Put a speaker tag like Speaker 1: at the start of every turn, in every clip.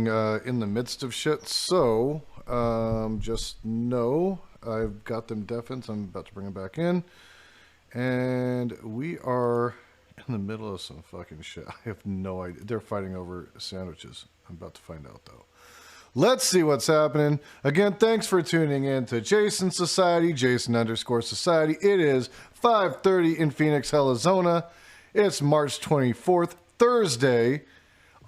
Speaker 1: being in the midst of shit. So just know I've got them deafened. So I'm about to bring them back in. And we are in the middle of some fucking shit. I have no idea. They're fighting over sandwiches. I'm about to find out, though. Let's see what's happening. Again, thanks for tuning in to Jason Society, Jason_Society. It is 5:30 in Phoenix, Arizona. It's March 24th, Thursday,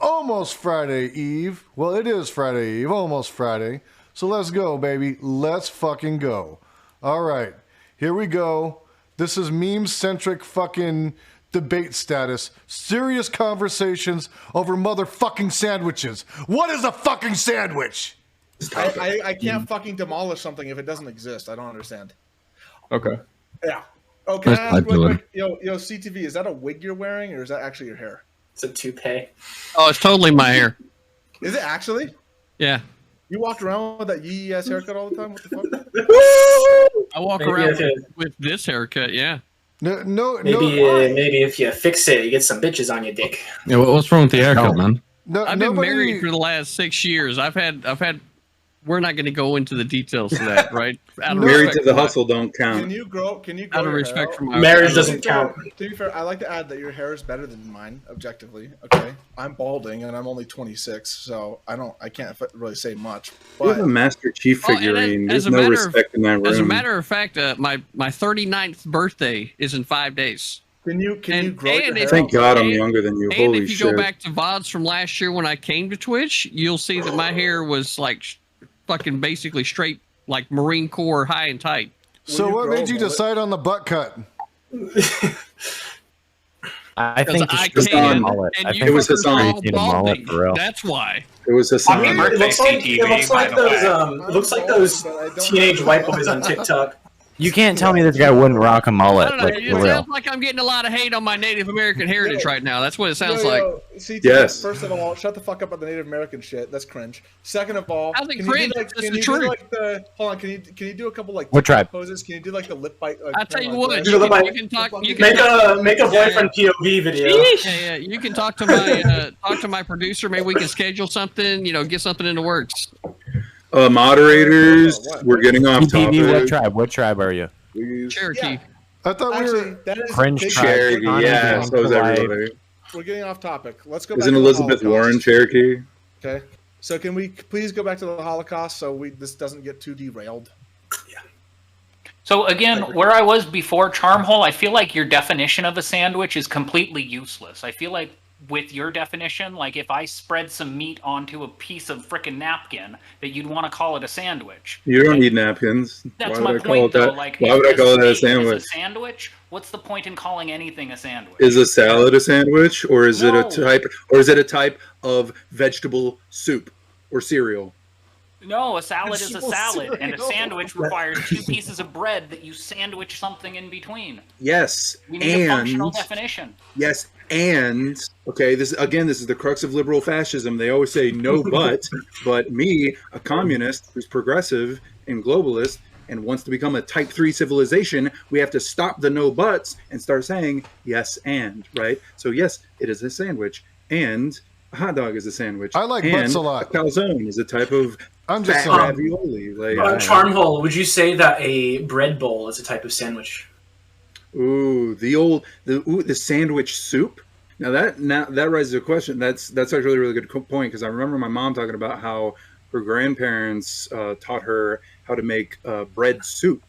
Speaker 1: almost Friday Eve. Well, it is Friday Eve, almost Friday. So let's go, baby. Let's fucking go. All right, here we go. This is meme-centric fucking debate status. Serious conversations over motherfucking sandwiches. What is a fucking sandwich?
Speaker 2: I can't fucking demolish something if it doesn't exist. I don't understand.
Speaker 3: Okay.
Speaker 2: Yeah. Oh, can I ask real quick? Yo, CTV, is that a wig you're wearing or is that actually your hair?
Speaker 4: It's a toupee.
Speaker 5: Oh, it's totally my hair.
Speaker 2: Is it actually?
Speaker 5: Yeah.
Speaker 2: You walk around with that yee ass haircut all the time? What the fuck?
Speaker 5: I walk around with this haircut, yeah.
Speaker 4: Maybe if you fix it, you get some bitches on your dick.
Speaker 3: Yeah, what's wrong with the haircut, man?
Speaker 5: I've been married for the last 6 years. I've had. We're not going to go into the details of that, right?
Speaker 6: Married to the hustle don't count.
Speaker 2: Can you grow
Speaker 5: out of respect for my
Speaker 4: marriage doesn't count.
Speaker 2: To be fair, I like to add that your hair is better than mine, objectively. Okay, I'm balding and I'm only 26, so I can't really say much. But
Speaker 6: you have a Master Chief figurine. There's no respect in that room.
Speaker 5: As a matter of fact, my 39th birthday is in 5 days.
Speaker 2: Can you grow your hair?
Speaker 6: Thank God I'm younger than you. Holy
Speaker 5: if you go back to VODs from last year when I came to Twitch, you'll see that my hair was like fucking basically straight, like Marine Corps high and tight.
Speaker 1: So what made you decide on the butt cut?
Speaker 7: I think
Speaker 6: it was Hassan.
Speaker 5: That's why.
Speaker 6: It was Hassan.
Speaker 4: It looks like those teenage white boys on TikTok.
Speaker 7: You can't tell me this guy wouldn't rock a mullet.
Speaker 5: It sounds like I'm getting a lot of hate on my Native American heritage right now. That's what it sounds like.
Speaker 2: CT,
Speaker 6: yes.
Speaker 2: First of all, shut the fuck up about the Native American shit. That's cringe. Second of all,
Speaker 5: how's it cringe?
Speaker 2: Hold on. Can you do a couple like
Speaker 7: what tribe
Speaker 2: poses? Can you do like the lip bite?
Speaker 5: I'll tell you what.
Speaker 4: You can talk. Make a boyfriend POV video.
Speaker 5: Yeah. You can talk to my producer. Maybe we can schedule something. Get something in the works.
Speaker 6: Moderators, we're getting off topic.
Speaker 7: What tribe are you?
Speaker 5: Cherokee.
Speaker 1: Yeah. I thought we were
Speaker 7: French
Speaker 6: Cherokee. Yeah, so is everybody.
Speaker 2: We're getting off topic. Let's go.
Speaker 6: Isn't Elizabeth Warren Cherokee?
Speaker 2: Okay. So can we please go back to the Holocaust so this doesn't get too derailed?
Speaker 4: Yeah.
Speaker 8: So again, where I was before, Charmhole, I feel like your definition of a sandwich is completely useless. I feel like with your definition, like if I spread some meat onto a piece of frickin' napkin, that you'd want to call it a sandwich.
Speaker 6: You don't need napkins.
Speaker 8: That's my point, though. Like,
Speaker 6: why would I call it a sandwich?
Speaker 8: A sandwich? What's the point in calling anything a sandwich?
Speaker 6: Is a salad a sandwich, or is it a type, a type of vegetable soup or cereal?
Speaker 8: No, a salad is a salad, and a sandwich requires 2 pieces of bread that you sandwich something in between.
Speaker 6: Yes,
Speaker 8: we need a functional definition.
Speaker 6: Yes, and okay, this is the crux of liberal fascism. They always say no, but me, a communist who's progressive and globalist and wants to become a type 3 civilization, we have to stop the no buts and start saying yes and, right? So yes, it is a sandwich, and a hot dog is a sandwich.
Speaker 1: I like butts a lot.
Speaker 6: A calzone is a type of fat ravioli.
Speaker 4: Charmhole, would you say that a bread bowl is a type of sandwich?
Speaker 6: Ooh, the sandwich soup. Now that raises a question. That's actually a really good point, because I remember my mom talking about how her grandparents taught her how to make bread soup,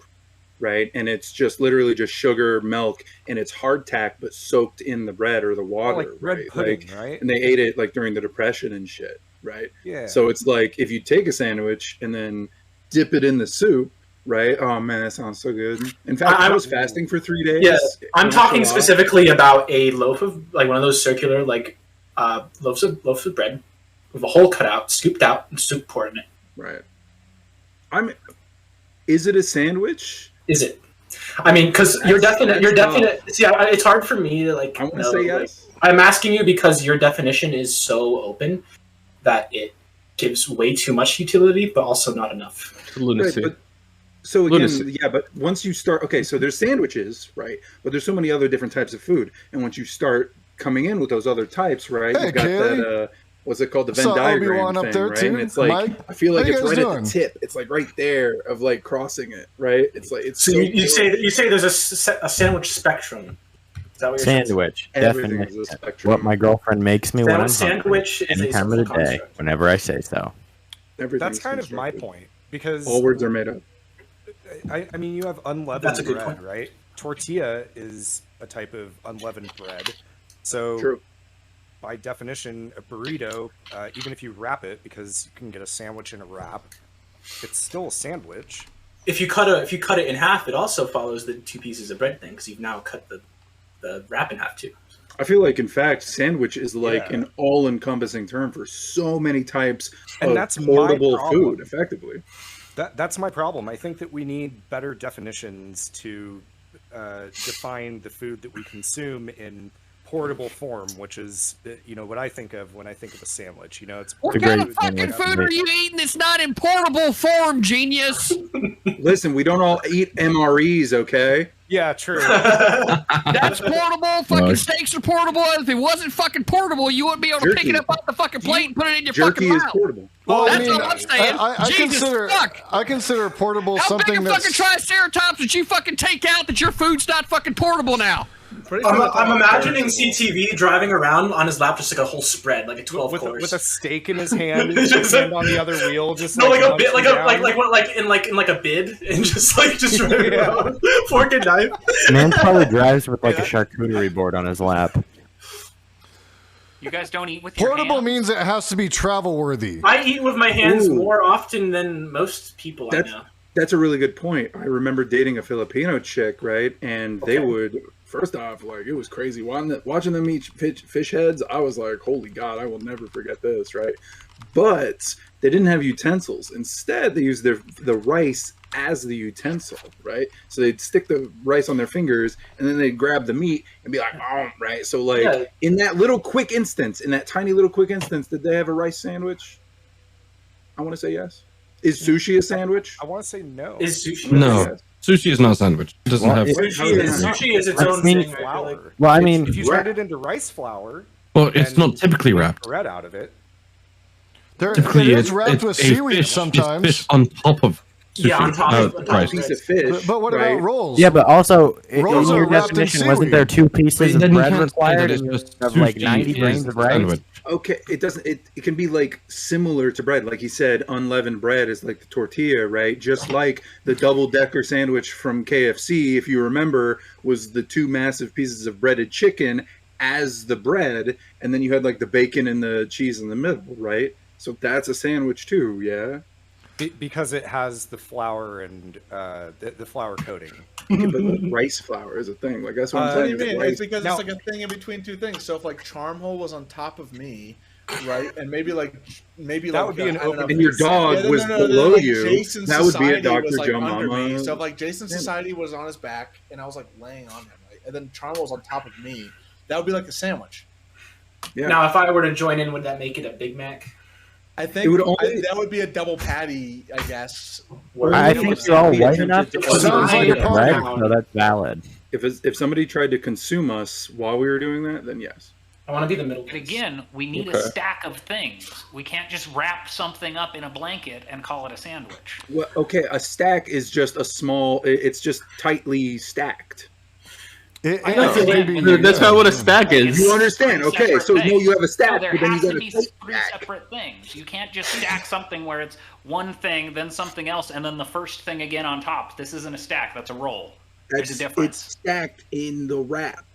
Speaker 6: right? And it's just literally just sugar, milk, and it's hardtack but soaked in the bread or the water,
Speaker 9: like bread pudding, right?
Speaker 6: And they ate it like during the Depression and shit, right?
Speaker 9: Yeah.
Speaker 6: So it's like if you take a sandwich and then dip it in the soup. Right? Oh man, that sounds so good. In fact, I was fasting for 3 days.
Speaker 4: Yeah, I'm talking specifically about a loaf of like one of those circular loaves of bread with a hole cut out, scooped out, and soup poured in it.
Speaker 6: Right. Is it a sandwich?
Speaker 4: Is it? I mean, because your definite. See, it's hard for me to like.
Speaker 6: I want to say yes.
Speaker 4: I'm asking you because your definition is so open that it gives way too much utility, but also not enough.
Speaker 3: Lunacy.
Speaker 6: Right, so again, but once you start, okay, so there's sandwiches, right? But there's so many other different types of food, and once you start coming in with those other types, right?
Speaker 1: Hey,
Speaker 6: you've got that what's it called? The Venn
Speaker 1: Saw
Speaker 6: diagram
Speaker 1: Obi-Wan
Speaker 6: thing,
Speaker 1: up there,
Speaker 6: right?
Speaker 1: too.
Speaker 6: And it's like
Speaker 1: Mike,
Speaker 6: I feel like
Speaker 1: how you
Speaker 6: it's
Speaker 1: guys
Speaker 6: right
Speaker 1: doing?
Speaker 6: at the tip. It's like right there of like crossing it, right? It's like it's
Speaker 4: So
Speaker 6: so
Speaker 4: you say there's a sandwich spectrum. Is that what you're saying?
Speaker 7: Sandwich.
Speaker 6: everything is
Speaker 7: Definitely.
Speaker 6: a spectrum.
Speaker 7: What my girlfriend makes me when I'm hungry.
Speaker 4: Sandwich is
Speaker 7: Any
Speaker 4: a
Speaker 7: time of the
Speaker 4: social
Speaker 7: day,
Speaker 4: construct.
Speaker 7: whenever I say so.
Speaker 6: Everything's
Speaker 9: That's kind of my
Speaker 6: constructed.
Speaker 9: point because
Speaker 6: All words are made up.
Speaker 9: I mean, you have unleavened
Speaker 4: That's a good
Speaker 9: bread,
Speaker 4: point.
Speaker 9: right? Tortilla is a type of unleavened bread. So,
Speaker 6: True.
Speaker 9: by definition, a burrito, even if you wrap it, because you can get a sandwich in a wrap, it's still a sandwich.
Speaker 4: If you cut it in half, it also follows the 2 pieces of bread thing because you've now cut the wrap in half too.
Speaker 6: I feel like, in fact, sandwich is like
Speaker 9: Yeah.
Speaker 6: an all-encompassing term for so many types
Speaker 9: And
Speaker 6: of
Speaker 9: that's my
Speaker 6: portable
Speaker 9: problem.
Speaker 6: food, effectively.
Speaker 9: That's my problem. I think that we need better definitions to define the food that we consume in portable form, which is, what I think of when I think of a sandwich. It's
Speaker 5: What
Speaker 7: a
Speaker 5: kind
Speaker 7: great
Speaker 5: of fucking
Speaker 7: sandwich.
Speaker 5: food are you eating that's not in portable form, genius?
Speaker 6: Listen, we don't all eat MREs, okay?
Speaker 9: Yeah, true.
Speaker 5: That's portable. Fucking
Speaker 7: No.
Speaker 5: steaks are portable. If it wasn't fucking portable, you wouldn't be able to pick
Speaker 6: Jerky.
Speaker 5: it up off the fucking plate and put it in your
Speaker 6: Jerky
Speaker 5: fucking
Speaker 6: is
Speaker 5: mouth.
Speaker 6: portable.
Speaker 1: Well,
Speaker 5: That's all I'm saying.
Speaker 1: I
Speaker 5: Jesus fuck.
Speaker 1: I consider portable
Speaker 5: How big
Speaker 1: something
Speaker 5: a fucking
Speaker 1: that's.
Speaker 5: triceratops did you fucking take out that your food's not fucking portable now?
Speaker 2: Pretty sure that's
Speaker 4: I'm
Speaker 2: how it
Speaker 4: imagining
Speaker 2: works.
Speaker 4: CTV driving around on his lap just like a whole spread, like a 12
Speaker 9: with,
Speaker 4: course.
Speaker 9: with a steak in his hand,
Speaker 4: Just
Speaker 9: his hand on the other wheel, just
Speaker 4: no, like a
Speaker 9: munching
Speaker 4: bit, like
Speaker 9: down.
Speaker 4: in a bid, and just driving
Speaker 9: Yeah.
Speaker 4: around, fork and knife.
Speaker 7: Man probably drives with like a charcuterie board on his lap.
Speaker 8: You guys don't eat with your
Speaker 1: Portable
Speaker 8: hands?
Speaker 1: means it has to be travel worthy.
Speaker 4: I eat with my hands
Speaker 6: Ooh.
Speaker 4: more often than most people
Speaker 6: That's-
Speaker 4: I know.
Speaker 6: That's a really good point. I remember dating a Filipino chick, right? And they
Speaker 4: Okay.
Speaker 6: would, first off, like, it was crazy. Watching them eat fish heads, I was like, holy God, I will never forget this, right? But they didn't have utensils. Instead, they used the rice as the utensil, right? So they'd stick the rice on their fingers, and then they'd grab the meat and be like, oh, right? So, like,
Speaker 4: Yeah.
Speaker 6: in that little quick instance, in that tiny little quick instance, did they have a rice sandwich? I want to say yes. Is sushi a sandwich?
Speaker 9: I want to say no.
Speaker 4: Is sushi?
Speaker 3: No.
Speaker 6: Yes.
Speaker 3: Sushi is not a sandwich. It doesn't
Speaker 7: Well,
Speaker 3: have.
Speaker 7: it-
Speaker 4: Sushi is its
Speaker 7: I've
Speaker 4: own
Speaker 7: seen
Speaker 4: thing. I feel like.
Speaker 9: flour.
Speaker 7: Well, I mean,
Speaker 9: if you turn it into rice flour,
Speaker 3: Well, it's
Speaker 9: and
Speaker 3: not typically
Speaker 9: make
Speaker 3: wrapped.
Speaker 9: bread out of it.
Speaker 1: It
Speaker 3: Typically,
Speaker 1: is wrapped with
Speaker 3: a
Speaker 1: seaweed
Speaker 3: fish. It's
Speaker 1: sometimes.
Speaker 3: fish on top of sushi.
Speaker 4: Yeah, on top of- on top
Speaker 3: rice.
Speaker 4: of
Speaker 6: Piece of fish.
Speaker 1: But what
Speaker 6: right?
Speaker 1: about rolls?
Speaker 7: yeah, but also in
Speaker 1: Rolls
Speaker 7: your
Speaker 1: are wrapped in
Speaker 7: definition, wasn't
Speaker 1: seaweed.
Speaker 7: there 2 pieces of
Speaker 3: Then you
Speaker 7: bread
Speaker 3: can't say
Speaker 7: required
Speaker 3: that it's
Speaker 7: and
Speaker 3: just
Speaker 7: of like
Speaker 3: sushi
Speaker 7: 90
Speaker 3: is
Speaker 7: grains of
Speaker 3: a
Speaker 7: rice?
Speaker 3: sandwich.
Speaker 6: Okay, it doesn't. It can be like similar to bread, like he said. Unleavened bread is like the tortilla, right? Just like the double-decker sandwich from KFC, if you remember, was the 2 massive pieces of breaded chicken as the bread, and then you had like the bacon and the cheese in the middle, right? So that's a sandwich too, yeah.
Speaker 9: Because it has the flour and the flour coating.
Speaker 6: Okay, but like rice flour is a thing. Like that's what I'm
Speaker 9: What
Speaker 2: What do
Speaker 6: saying.
Speaker 2: you mean?
Speaker 6: Rice-
Speaker 2: It's because
Speaker 9: Now-
Speaker 2: it's like a thing in between two things. So if like Charmhole was on top of me, right, and maybe
Speaker 9: That would be an
Speaker 2: I don't know.
Speaker 9: open-
Speaker 6: and your dog
Speaker 2: Yeah,
Speaker 6: was
Speaker 2: no,
Speaker 6: below
Speaker 2: like
Speaker 6: you.
Speaker 2: Jason
Speaker 6: That would be a
Speaker 2: Society
Speaker 6: Dr.
Speaker 2: was, like,
Speaker 6: Joe
Speaker 2: under me.
Speaker 6: Mama.
Speaker 2: So if like Jason Society was on his back and I was like laying on him, right, and then Charmhole was on top of me, that would be like a sandwich.
Speaker 6: Yeah.
Speaker 4: Now, if I were to join in, would that make it a Big Mac?
Speaker 2: I think
Speaker 6: It would only-
Speaker 2: that would be a double patty, I guess.
Speaker 7: I think you're all
Speaker 6: we
Speaker 7: white
Speaker 6: attempted
Speaker 7: enough
Speaker 6: to
Speaker 7: to
Speaker 1: Sounds like
Speaker 7: consume
Speaker 1: a
Speaker 7: bread,
Speaker 4: party.
Speaker 7: so that's valid.
Speaker 6: If somebody tried to consume us while we were doing that, then yes.
Speaker 4: I want to be the middle.
Speaker 8: But again, we need a
Speaker 3: Okay.
Speaker 8: stack of things. We can't just wrap something up in a blanket and call it a sandwich.
Speaker 6: Well, okay, a stack is just a small. It's just tightly stacked.
Speaker 8: I know,
Speaker 3: That's not what a stack
Speaker 8: It's
Speaker 3: is.
Speaker 6: You understand?
Speaker 8: three
Speaker 6: Okay,
Speaker 8: separate
Speaker 6: so no,
Speaker 8: things.
Speaker 6: you have a stack,
Speaker 8: No, there
Speaker 6: but then you
Speaker 8: has to
Speaker 6: got a
Speaker 8: be
Speaker 6: tight
Speaker 8: three
Speaker 6: stack.
Speaker 8: separate things. You can't just stack something where it's one thing, then something else, and then the first thing again on top. This isn't a stack. That's a roll. There's a
Speaker 6: It's
Speaker 8: difference.
Speaker 6: stacked in the wrap.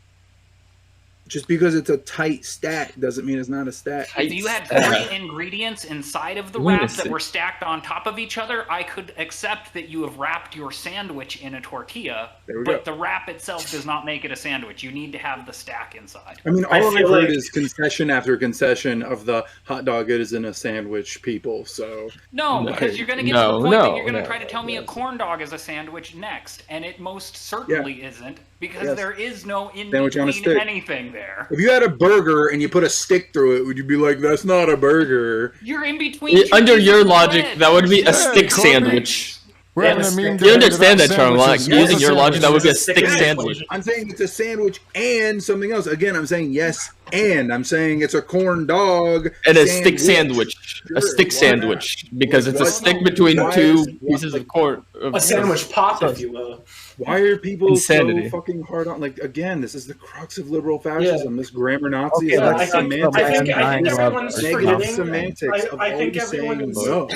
Speaker 6: Just because it's a tight stack doesn't mean it's not a stack.
Speaker 8: If you had 3 ingredients inside of the
Speaker 3: Wait a
Speaker 8: wrap that
Speaker 3: sec.
Speaker 8: were stacked on top of each other, I could accept that you have wrapped your sandwich in a tortilla,
Speaker 6: There we
Speaker 8: but
Speaker 6: go.
Speaker 8: the wrap itself does not make it a sandwich. You need to have the stack inside.
Speaker 6: I mean,
Speaker 4: I
Speaker 6: all I've
Speaker 4: feel
Speaker 6: heard
Speaker 4: like-
Speaker 6: is concession after concession of the hot dog isn't a sandwich people. So
Speaker 8: No,
Speaker 3: No.
Speaker 8: because you're going to get
Speaker 3: No,
Speaker 8: to the point
Speaker 3: no,
Speaker 8: that you're going to
Speaker 3: no,
Speaker 8: try to tell me a
Speaker 3: yes.
Speaker 8: corn dog is a sandwich next, and it most certainly isn't, because
Speaker 6: Yes.
Speaker 8: there is no in
Speaker 6: Sandwich on a
Speaker 8: between
Speaker 6: stick.
Speaker 8: anything there.
Speaker 6: if you had a burger and you put a stick through it, would you be like, "That's not a burger"?
Speaker 8: You're in between. two
Speaker 3: Under
Speaker 8: pieces
Speaker 3: your
Speaker 8: of
Speaker 3: logic,
Speaker 8: bread.
Speaker 3: that would be a
Speaker 1: Yeah,
Speaker 3: stick
Speaker 1: Corbin.
Speaker 3: sandwich.
Speaker 1: We're having a mean
Speaker 3: You
Speaker 1: debate
Speaker 3: understand
Speaker 1: about
Speaker 3: that, Charm? Like,
Speaker 1: sandwiches.
Speaker 3: using your logic, that would be a
Speaker 4: It's a
Speaker 3: stick
Speaker 4: stick
Speaker 3: sandwich.
Speaker 6: I'm saying it's a sandwich and something else. Again, I'm saying yes, And I'm saying it's a corn dog
Speaker 10: And a stick sandwich.
Speaker 6: Sure,
Speaker 10: A stick
Speaker 6: why
Speaker 10: sandwich. Because it's a
Speaker 6: Why-
Speaker 10: stick between
Speaker 6: why
Speaker 10: two
Speaker 6: is-
Speaker 10: pieces of corn.
Speaker 4: A sandwich pop, if you will.
Speaker 6: Why are people
Speaker 10: Insanity.
Speaker 6: so fucking hard on? Like, again, this is the crux of liberal fascism. This grammar Nazi
Speaker 7: Okay,
Speaker 6: is like
Speaker 7: let's
Speaker 4: I think
Speaker 6: semantics.
Speaker 4: everyone's
Speaker 6: Negative
Speaker 4: forgetting.
Speaker 6: semantics of
Speaker 4: I think
Speaker 6: always saying
Speaker 4: everyone's.
Speaker 6: no.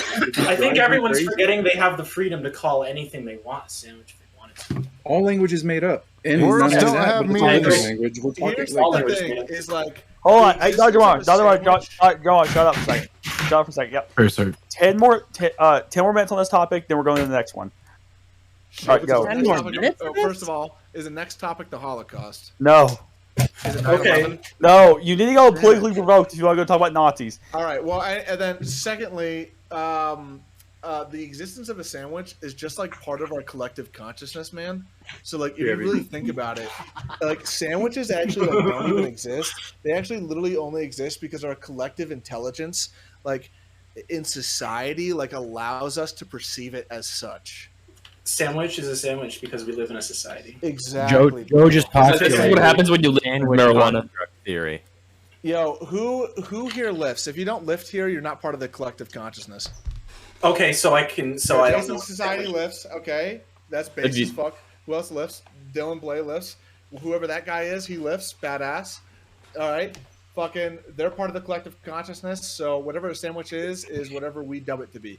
Speaker 4: I think everyone's forgetting they have the freedom to call anything they want a sandwich if they wanted to.
Speaker 6: All language is made up. And
Speaker 1: Words
Speaker 6: not only
Speaker 1: don't
Speaker 6: that,
Speaker 1: have
Speaker 6: but it's
Speaker 1: meaning.
Speaker 6: all language. We're talking
Speaker 2: Here's
Speaker 6: like
Speaker 2: the thing: is like.
Speaker 11: Hold on,
Speaker 2: the
Speaker 11: hey, Dr.
Speaker 2: existence
Speaker 11: Juan,
Speaker 2: of a
Speaker 11: Dr. Juan,
Speaker 2: sandwich-
Speaker 11: Juan, shut up for a second. Shut up for a second. Yep.
Speaker 3: Very sorry.
Speaker 11: 10 more minutes on this topic, then we're going to the next one. All right, go.
Speaker 2: Next topic- first of all, is the next topic the Holocaust?
Speaker 11: No.
Speaker 2: Is it
Speaker 4: Okay.
Speaker 2: 9/11?
Speaker 11: No, you need to go politically provoked if you want to go talk about Nazis.
Speaker 2: All right. Well, and then secondly, the existence of a sandwich is just like part of our collective consciousness, man. So like, if you really think about it, like sandwiches actually like, don't even exist. They actually literally only exist because our collective intelligence, like in society, like allows us to perceive it as such.
Speaker 4: Sandwich is a sandwich because we live in a society.
Speaker 2: Exactly.
Speaker 7: Joe just
Speaker 10: This
Speaker 7: postulated
Speaker 10: is what happens when you live
Speaker 7: sandwich
Speaker 10: marijuana.
Speaker 7: construct theory.
Speaker 2: Yo, who here lifts? If you don't lift here, you're not part of the collective consciousness.
Speaker 4: Okay, so I can. So I don't
Speaker 2: Jason
Speaker 4: know.
Speaker 2: Society lifts. Okay, that's base
Speaker 10: That'd
Speaker 2: as fuck. Who else lifts? Dylan Blay lifts. Whoever that guy is, he lifts. Badass. All right, fucking. They're part of the collective consciousness. So whatever a sandwich is whatever we dub it to be.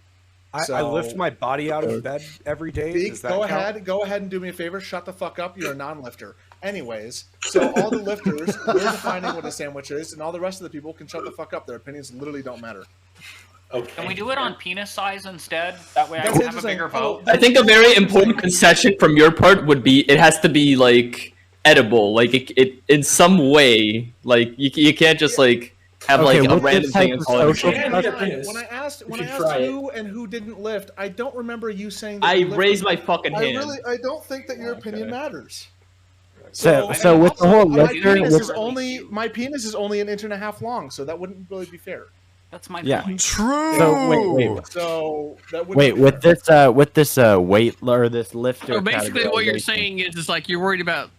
Speaker 9: I lift my body out of bed every day.
Speaker 2: Zeke,
Speaker 9: Does that
Speaker 2: go
Speaker 9: count?
Speaker 2: ahead. Go ahead and do me a favor. Shut the fuck up. You're a non-lifter. Anyways, so all the lifters, we're defining what a sandwich is, and all the rest of the people can shut the fuck up. Their opinions literally don't matter.
Speaker 4: Okay.
Speaker 8: Can we do it on penis size instead? That way I
Speaker 2: That's
Speaker 8: can have a
Speaker 2: interesting.
Speaker 8: bigger vote.
Speaker 10: I think a very important concession from your part would be it has to be like edible, like it in some way. Like you can't just like have
Speaker 7: Okay,
Speaker 10: like a
Speaker 7: with
Speaker 10: random
Speaker 7: this
Speaker 10: thing
Speaker 7: type
Speaker 10: and
Speaker 7: of
Speaker 10: call it a
Speaker 7: social
Speaker 10: shit.
Speaker 2: When I asked
Speaker 4: should try
Speaker 2: who and who didn't lift, I don't remember you saying. That
Speaker 10: I
Speaker 2: you lifted.
Speaker 10: raised my fucking
Speaker 2: I
Speaker 10: hand.
Speaker 2: I don't think that your opinion matters.
Speaker 7: So with the whole
Speaker 2: my
Speaker 7: lifter,
Speaker 2: penis
Speaker 7: with,
Speaker 2: is my penis is only 1.5 inches long, so that wouldn't really be fair.
Speaker 8: That's my
Speaker 7: yeah.
Speaker 8: point.
Speaker 1: True.
Speaker 7: So wait.
Speaker 2: So that would
Speaker 7: Wait, with this weight or this lifter.
Speaker 5: So basically, what you're
Speaker 7: categorization.
Speaker 5: saying is like you're worried about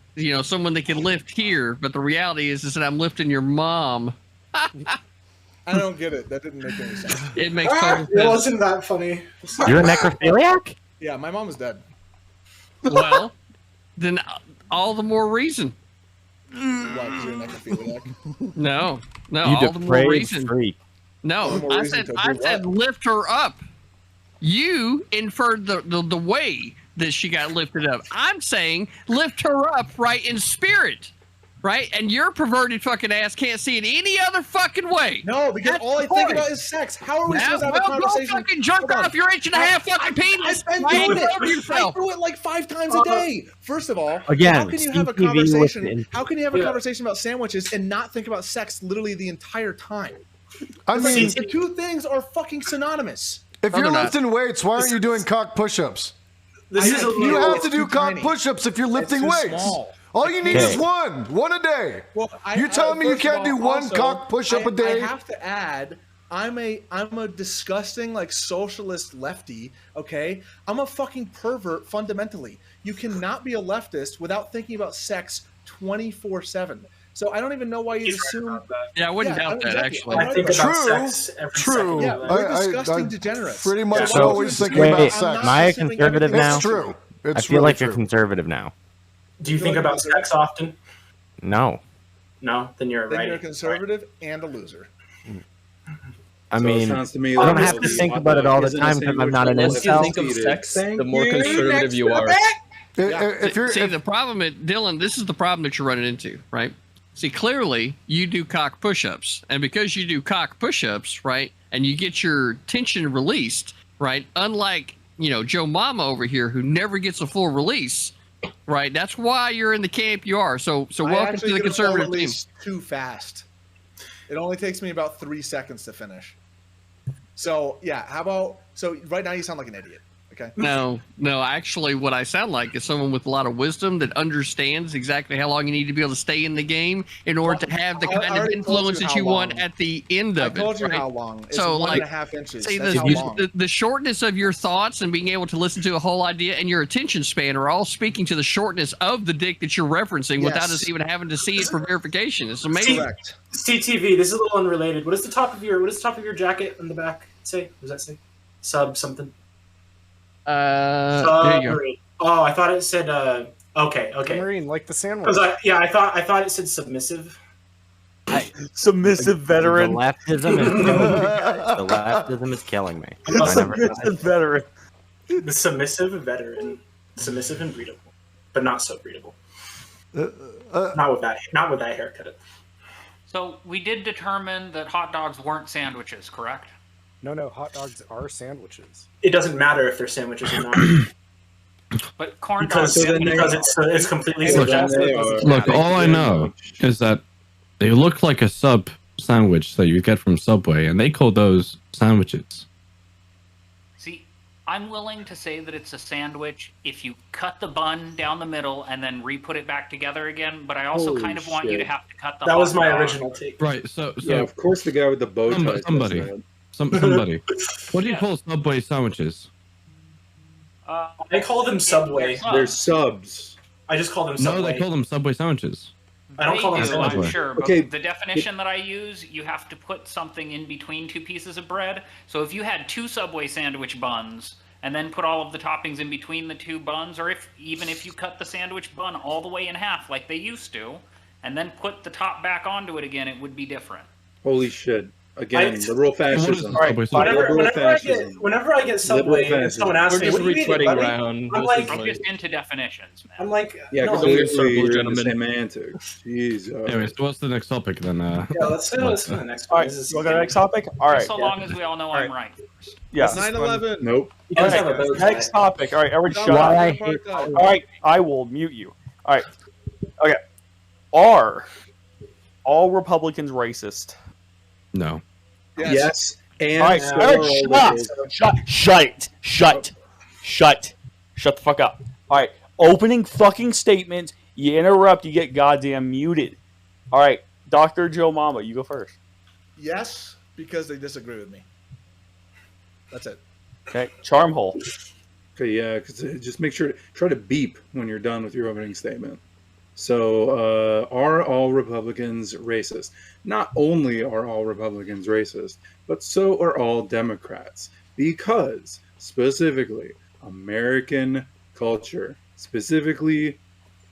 Speaker 5: someone that can lift here, but the reality is that I'm lifting your mom.
Speaker 2: I don't get it. That didn't make any sense.
Speaker 5: It makes total
Speaker 4: It
Speaker 5: sense.
Speaker 4: wasn't that funny.
Speaker 7: You're a necrophiliac?
Speaker 2: Yeah, my mom is dead.
Speaker 5: Well, then all the more reason.
Speaker 2: Why? Because you're a necrophiliac.
Speaker 5: No,
Speaker 7: You
Speaker 5: all the more
Speaker 7: depraved
Speaker 5: reason.
Speaker 7: freak.
Speaker 5: No,
Speaker 2: All the more
Speaker 5: I
Speaker 2: reason
Speaker 5: said
Speaker 2: to
Speaker 5: I
Speaker 2: do
Speaker 5: said
Speaker 2: what?
Speaker 5: lift her up. You inferred the way that she got lifted up. I'm saying lift her up right in spirit. Right? And your perverted fucking ass can't see it any other fucking way.
Speaker 2: No, because
Speaker 5: That's
Speaker 2: all I
Speaker 5: the
Speaker 2: think
Speaker 5: point.
Speaker 2: about is sex. How are we
Speaker 5: Now,
Speaker 2: supposed to have a
Speaker 5: well, go
Speaker 2: conversation?
Speaker 5: fucking jerk
Speaker 2: Hold on.
Speaker 5: off your 1.5 fucking penis.
Speaker 2: I've been
Speaker 5: Right?
Speaker 2: doing
Speaker 5: Over
Speaker 2: it.
Speaker 5: yourself.
Speaker 2: I do it like 5 times a day. First of all,
Speaker 7: Again,
Speaker 2: how can you have a
Speaker 7: CTV with
Speaker 2: conversation?
Speaker 7: the-
Speaker 2: How can you have a conversation about sandwiches and not think about sex literally the entire time?
Speaker 1: I
Speaker 2: It's like
Speaker 1: mean,
Speaker 2: the two things are fucking synonymous.
Speaker 1: if
Speaker 5: No,
Speaker 1: you're
Speaker 5: they're not.
Speaker 1: lifting weights, why aren't you doing cock push-ups?
Speaker 4: This is a
Speaker 1: You
Speaker 4: little.
Speaker 1: have
Speaker 2: it's
Speaker 1: to do
Speaker 2: too
Speaker 1: cock
Speaker 2: tiny.
Speaker 1: push-ups if you're lifting
Speaker 2: too
Speaker 1: weights.
Speaker 2: small.
Speaker 1: All you need is
Speaker 7: Okay.
Speaker 1: one a day.
Speaker 2: Well,
Speaker 1: You're telling me you
Speaker 2: first of
Speaker 1: can't do
Speaker 2: all,
Speaker 1: one
Speaker 2: also,
Speaker 1: cock push-up a day?
Speaker 2: I have to add, I'm a disgusting like socialist lefty. Okay, I'm a fucking pervert fundamentally. You cannot be a leftist without thinking about sex 24/7. So I don't even know why you assume.
Speaker 5: Yeah, I wouldn't
Speaker 2: Yeah,
Speaker 5: doubt that
Speaker 2: exactly.
Speaker 5: actually.
Speaker 2: I'm
Speaker 4: I think
Speaker 2: right
Speaker 4: about
Speaker 1: True,
Speaker 4: sex every
Speaker 1: true.
Speaker 4: second.
Speaker 2: Yeah,
Speaker 4: of
Speaker 2: we're
Speaker 4: that.
Speaker 2: disgusting degenerates.
Speaker 1: Pretty much
Speaker 2: So
Speaker 1: always thinking
Speaker 7: wait,
Speaker 1: about
Speaker 7: wait,
Speaker 1: sex.
Speaker 2: I'm not
Speaker 7: am I a
Speaker 2: assuming
Speaker 7: conservative
Speaker 2: everything
Speaker 7: now?
Speaker 1: It's true. It's
Speaker 7: I feel
Speaker 1: really
Speaker 7: like
Speaker 1: true.
Speaker 7: a conservative now.
Speaker 4: Do you think about sex often?
Speaker 7: No.
Speaker 4: No, then you're a
Speaker 2: Then you're a
Speaker 4: righty.
Speaker 2: conservative and a loser.
Speaker 7: I
Speaker 6: So it
Speaker 7: mean,
Speaker 6: sounds to me
Speaker 7: I don't
Speaker 6: like
Speaker 7: have to think about it all the time because I'm not an
Speaker 10: Once you
Speaker 7: incel.
Speaker 10: think of sex, the
Speaker 6: Thank
Speaker 10: more
Speaker 6: you.
Speaker 10: conservative you are.
Speaker 1: If you're,
Speaker 5: See, the problem, Dylan, this is the problem that you're running into, right? See, clearly you do cock push-ups, and because you do cock push-ups, right, and you get your tension released, right, unlike Joe Mama over here who never gets a full release, right? That's why you're in the camp you are. So
Speaker 2: I
Speaker 5: welcome
Speaker 2: actually
Speaker 5: to the
Speaker 2: get a full
Speaker 5: conservative team.
Speaker 2: release too fast. It only takes me about 3 seconds to finish. So yeah, how about right now you sound like an idiot. Okay.
Speaker 5: No, actually, what I sound like is someone with a lot of wisdom that understands exactly how long you need to be able to stay in the game in order to have the
Speaker 2: I
Speaker 5: kind of
Speaker 2: already told
Speaker 5: influence
Speaker 2: you
Speaker 5: that
Speaker 2: how
Speaker 5: you want
Speaker 2: long.
Speaker 5: at the end
Speaker 2: I
Speaker 5: of it.
Speaker 2: told you
Speaker 5: right?
Speaker 2: how long. It's
Speaker 5: So,
Speaker 2: 1.5 inches.
Speaker 5: See,
Speaker 2: That's how long.
Speaker 5: the shortness of your thoughts and being able to listen to a whole idea and your attention span are all speaking to the shortness of the dick that you're referencing without
Speaker 2: Yes.
Speaker 5: us even having to see it for verification. It's amazing.
Speaker 2: Correct.
Speaker 4: CTV. This is a little unrelated. What does the top of your jacket on the back say? What does that say? Sub something.
Speaker 5: There you go.
Speaker 4: Submarine. Oh, I thought it said. Okay.
Speaker 9: Marine, like the sandwich.
Speaker 4: Because I thought it said submissive.
Speaker 11: Submissive veteran.
Speaker 7: The leftism is killing me, guys. The leftism is killing me. I never
Speaker 11: Submissive veteran.
Speaker 4: The submissive veteran, submissive and breedable, but not so breedable. Not with that haircut.
Speaker 8: So we did determine that hot dogs weren't sandwiches, correct?
Speaker 9: No, hot dogs are sandwiches.
Speaker 4: It doesn't matter if they're sandwiches or not.
Speaker 8: But corn dogs.
Speaker 4: because it's completely subjective.
Speaker 3: Look, all I know is that they look like a sub sandwich that you get from Subway, and they call those sandwiches.
Speaker 8: See, I'm willing to say that it's a sandwich if you cut the bun down the middle and then re-put it back together again. But I also
Speaker 6: Holy
Speaker 8: kind of want you to
Speaker 6: shit.
Speaker 8: have to cut the.
Speaker 4: That was
Speaker 8: hot
Speaker 4: my
Speaker 8: dog.
Speaker 4: original take.
Speaker 3: Right. So
Speaker 6: Yeah, of course the guy with the bow tie. does
Speaker 3: somebody.
Speaker 6: that.
Speaker 3: Somebody. What do you call Subway sandwiches?
Speaker 4: I call them Subway.
Speaker 6: They're subs.
Speaker 4: I just call them Subway.
Speaker 3: No, they call them Subway sandwiches.
Speaker 4: I don't call them
Speaker 8: They do,
Speaker 4: sandwiches.
Speaker 8: I'm sure, but
Speaker 6: Okay.
Speaker 8: the definition that I use, you have to put something in between two pieces of bread. So if you had two Subway sandwich buns and then put all of the toppings in between the two buns, or even if you cut the sandwich bun all the way in half like they used to, and then put the top back onto it again, it would be different.
Speaker 6: Holy shit. Again, liberal fascism.
Speaker 3: All right,
Speaker 4: Whenever I get Subway and someone asks me,
Speaker 10: We're
Speaker 4: what
Speaker 10: just
Speaker 4: do you mean,
Speaker 10: retweeting
Speaker 4: buddy?
Speaker 10: around.
Speaker 4: I'm
Speaker 10: This
Speaker 4: like,
Speaker 10: is
Speaker 8: I'm just into definitions, man.
Speaker 4: I'm like,
Speaker 6: Yeah,
Speaker 4: no.
Speaker 6: clearly
Speaker 10: circles,
Speaker 6: you're in the
Speaker 10: gentlemen.
Speaker 6: semantics. Jeez.
Speaker 3: Anyway, so what's the next topic then?
Speaker 4: Yeah, let's go to the next
Speaker 11: All
Speaker 4: one.
Speaker 11: right,
Speaker 4: This is-
Speaker 11: you want to go to the next topic? All right.
Speaker 8: Just so long as we all know I'm right.
Speaker 11: Yeah.
Speaker 2: 9/11.
Speaker 6: Nope.
Speaker 4: He
Speaker 11: All
Speaker 4: does have a bow
Speaker 11: right,
Speaker 4: tie.
Speaker 11: next topic. All right, everybody shut
Speaker 2: Why
Speaker 11: up.
Speaker 2: I hate
Speaker 11: All right, I will mute you. All right. Okay. Are all Republicans racist?
Speaker 3: No.
Speaker 6: Yes. And
Speaker 11: All right,
Speaker 6: so
Speaker 11: Eric,
Speaker 6: are
Speaker 11: shut the fuck up. All right, opening fucking statements. You interrupt, you get goddamn muted. All right, Dr. Joe Mama, you go first.
Speaker 2: Yes, because they disagree with me. That's it.
Speaker 11: Okay, Charmhole.
Speaker 6: Okay, yeah, because just make sure to try to beep when you're done with your opening statement. So, are all Republicans racist? Not only are all Republicans racist, but so are all Democrats. Because, specifically, American culture, specifically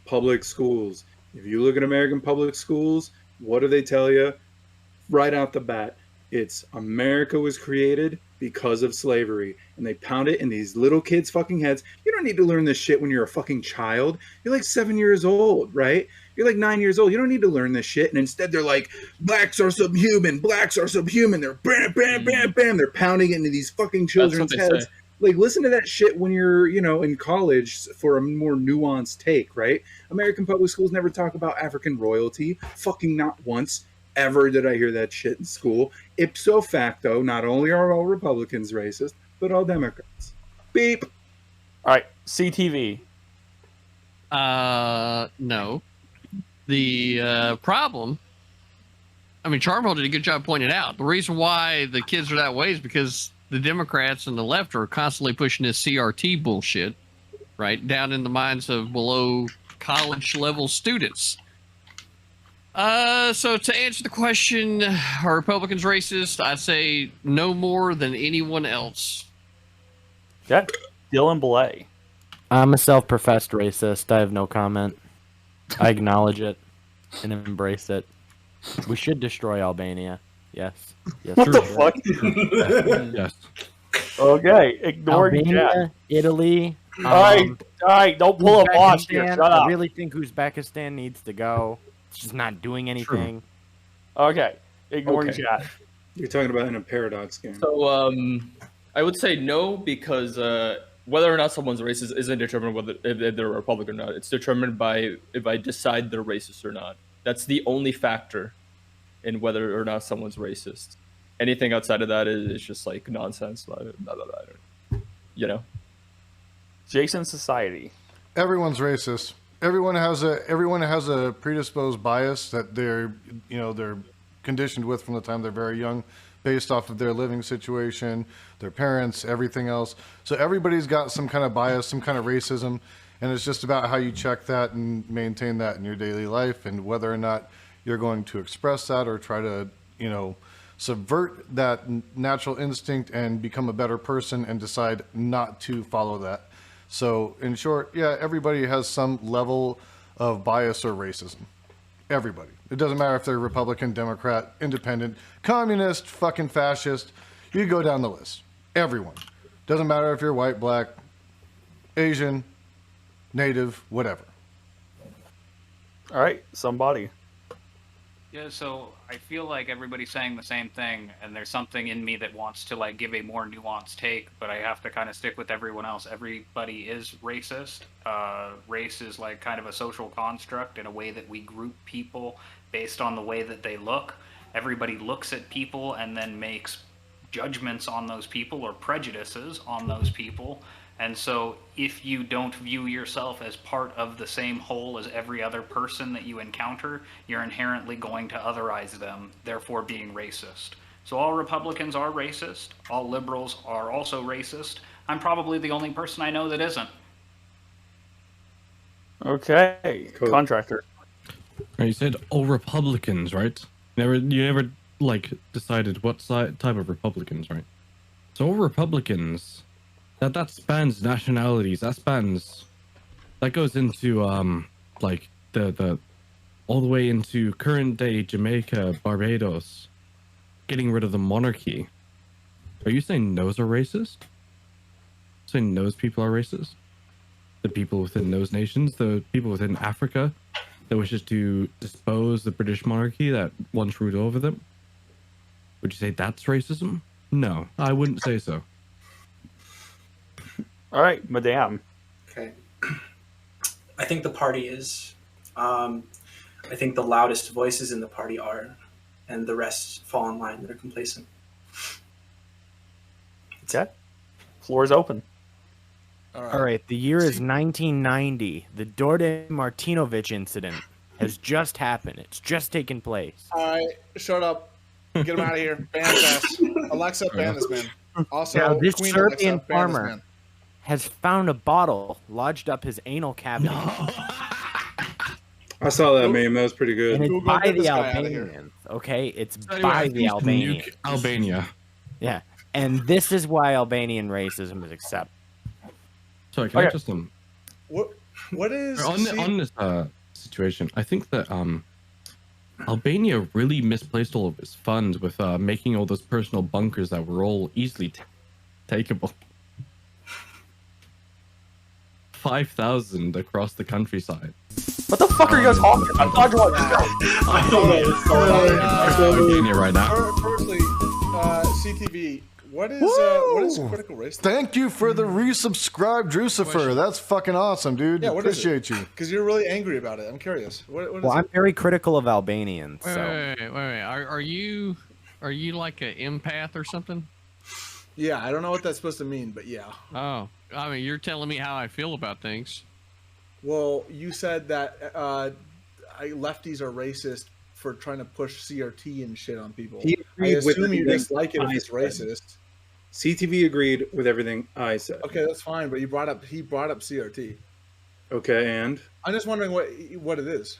Speaker 6: public schools. If you look at American public schools, what do they tell you? Right out the bat, it's America was created because of slavery, and they pound it in these little kids' fucking heads. You don't need to learn this shit when you're a fucking child. You're like 7 years old, right? You're like 9 years old. You don't need to learn this shit. And instead they're like, blacks are subhuman. Blacks are subhuman. They're bam, bam, bam, bam. They're pounding it into these fucking children's
Speaker 10: That's what they
Speaker 6: heads.
Speaker 10: say.
Speaker 6: Like, listen to that shit when you're, in college for a more nuanced take, right? American public schools never talk about African royalty. Fucking not once ever did I hear that shit in school. Ipso facto, not only are all Republicans racist, but all Democrats. Beep.
Speaker 11: All right, CTV.
Speaker 5: No. The problem, I mean, Charmhole did a good job pointing it out. The reason why the kids are that way is because the Democrats and the left are constantly pushing this CRT bullshit, right, down in the minds of below college level students. So to answer the question, are Republicans racist? I'd say no more than anyone else.
Speaker 11: Okay, Dylan Belay.
Speaker 7: I'm a self-professed racist. I have no comment. I acknowledge it and embrace it. We should destroy Albania. Yes. Yes.
Speaker 11: What the
Speaker 7: true.
Speaker 11: fuck?
Speaker 3: Yes.
Speaker 11: Okay, ignoring
Speaker 7: Albania,
Speaker 11: Jack.
Speaker 7: Italy.
Speaker 11: All right, don't pull a boss here.
Speaker 7: Uzbekistan,
Speaker 11: Shut up.
Speaker 7: I really think Uzbekistan needs to go. It's just not doing anything.
Speaker 11: Okay, ignoring
Speaker 10: Okay.
Speaker 11: Jack.
Speaker 6: You're talking about in a paradox game.
Speaker 10: So, I would say no because whether or not someone's racist isn't determined whether if they're a Republican or not. It's determined by if I decide they're racist or not. That's the only factor in whether or not someone's racist. Anything outside of that is just like nonsense. Blah, blah, blah, blah. You know.
Speaker 11: Jason Society.
Speaker 1: Everyone's racist. Everyone has a predisposed bias that they're conditioned with from the time they're very young, based off of their living situation, their parents, everything else. So everybody's got some kind of bias, some kind of racism, and it's just about how you check that and maintain that in your daily life, and whether or not you're going to express that or try to, subvert that natural instinct and become a better person and decide not to follow that. So in short, yeah, everybody has some level of bias or racism. Everybody. It doesn't matter if they're Republican, Democrat, Independent, Communist, fucking fascist. You go down the list. Everyone. Doesn't matter if you're white, black, Asian, Native, whatever.
Speaker 11: All right, somebody.
Speaker 8: Yeah, so I feel like everybody's saying the same thing, and there's something in me that wants to like give a more nuanced take, but I have to kind of stick with everyone else. Everybody is racist. Race is like kind of a social construct in a way that we group people based on the way that they look. Everybody looks at people and then makes judgments on those people or prejudices on those people. And so if you don't view yourself as part of the same whole as every other person that you encounter, you're inherently going to otherize them, therefore being racist. So all Republicans are racist. All liberals are also racist. I'm probably the only person I know that isn't.
Speaker 11: Okay,
Speaker 6: Cool.
Speaker 11: Contractor.
Speaker 3: Right, you said all Republicans, right? You never like decided what type of Republicans, right? So all Republicans, that spans nationalities. That goes into like the all the way into current day Jamaica, Barbados, getting rid of the monarchy. Are you saying those are racist? Saying those people are racist? The people within those nations, the people within Africa that wishes to dispose the British monarchy that once ruled over them? Would you say that's racism? No, I wouldn't say so.
Speaker 11: All right, Madame.
Speaker 4: Okay. I think the party is. I think the loudest voices in the party are, and the rest fall in line that are complacent.
Speaker 11: Okay. Floor is open.
Speaker 7: All right, the year is 1990. The Dorde Martinovic incident has just happened. It's just taken place.
Speaker 2: All right, shut up. Get him out of here. Ban his ass. Alexa, ban this man. Also,
Speaker 7: Now, this
Speaker 2: Queen
Speaker 7: Serbian
Speaker 2: Alexa, ban this
Speaker 7: farmer
Speaker 2: man.
Speaker 7: has found a bottle lodged up his anal cavity.
Speaker 6: I saw that meme. That was pretty good.
Speaker 7: And it's
Speaker 2: Google,
Speaker 7: by
Speaker 2: get
Speaker 7: the
Speaker 2: this guy outta here.
Speaker 7: Albanians. Okay, it's
Speaker 3: Anyway,
Speaker 7: by the
Speaker 3: nuke
Speaker 7: Albanians.
Speaker 3: Albania.
Speaker 7: Yeah, and this is why Albanian racism is accepted.
Speaker 3: Sorry, can I
Speaker 11: Okay.
Speaker 3: just
Speaker 2: What is
Speaker 3: on this situation? I think that Albania really misplaced all of its funds with making all those personal bunkers that were all easily takeable. 5,000 across the countryside.
Speaker 11: What the fuck are you guys talking about? I'm talking about
Speaker 3: Albania right now.
Speaker 2: Firstly, CTV. What is critical race?
Speaker 1: Thank you for the resubscribe, Drucifer. That's fucking awesome, dude.
Speaker 2: Yeah, what is it?
Speaker 1: Appreciate you.
Speaker 2: Because you're really angry about it. I'm curious. What is
Speaker 7: Well,
Speaker 2: it?
Speaker 7: I'm very critical of Albanians.
Speaker 5: Wait,
Speaker 7: So
Speaker 5: wait. Are you like an empath or something?
Speaker 2: Yeah, I don't know what that's supposed to mean, but yeah.
Speaker 5: Oh, I mean, you're telling me how I feel about things.
Speaker 2: Well, you said that lefties are racist for trying to push CRT and shit on people.
Speaker 6: He
Speaker 2: I
Speaker 6: agreed with
Speaker 2: assume you
Speaker 6: everything
Speaker 2: dislike it if
Speaker 6: I
Speaker 2: it's
Speaker 6: said.
Speaker 2: racist.
Speaker 6: CTV agreed with everything I said.
Speaker 2: Okay, that's fine, but he brought up CRT.
Speaker 6: Okay, and
Speaker 2: I'm just wondering what it is.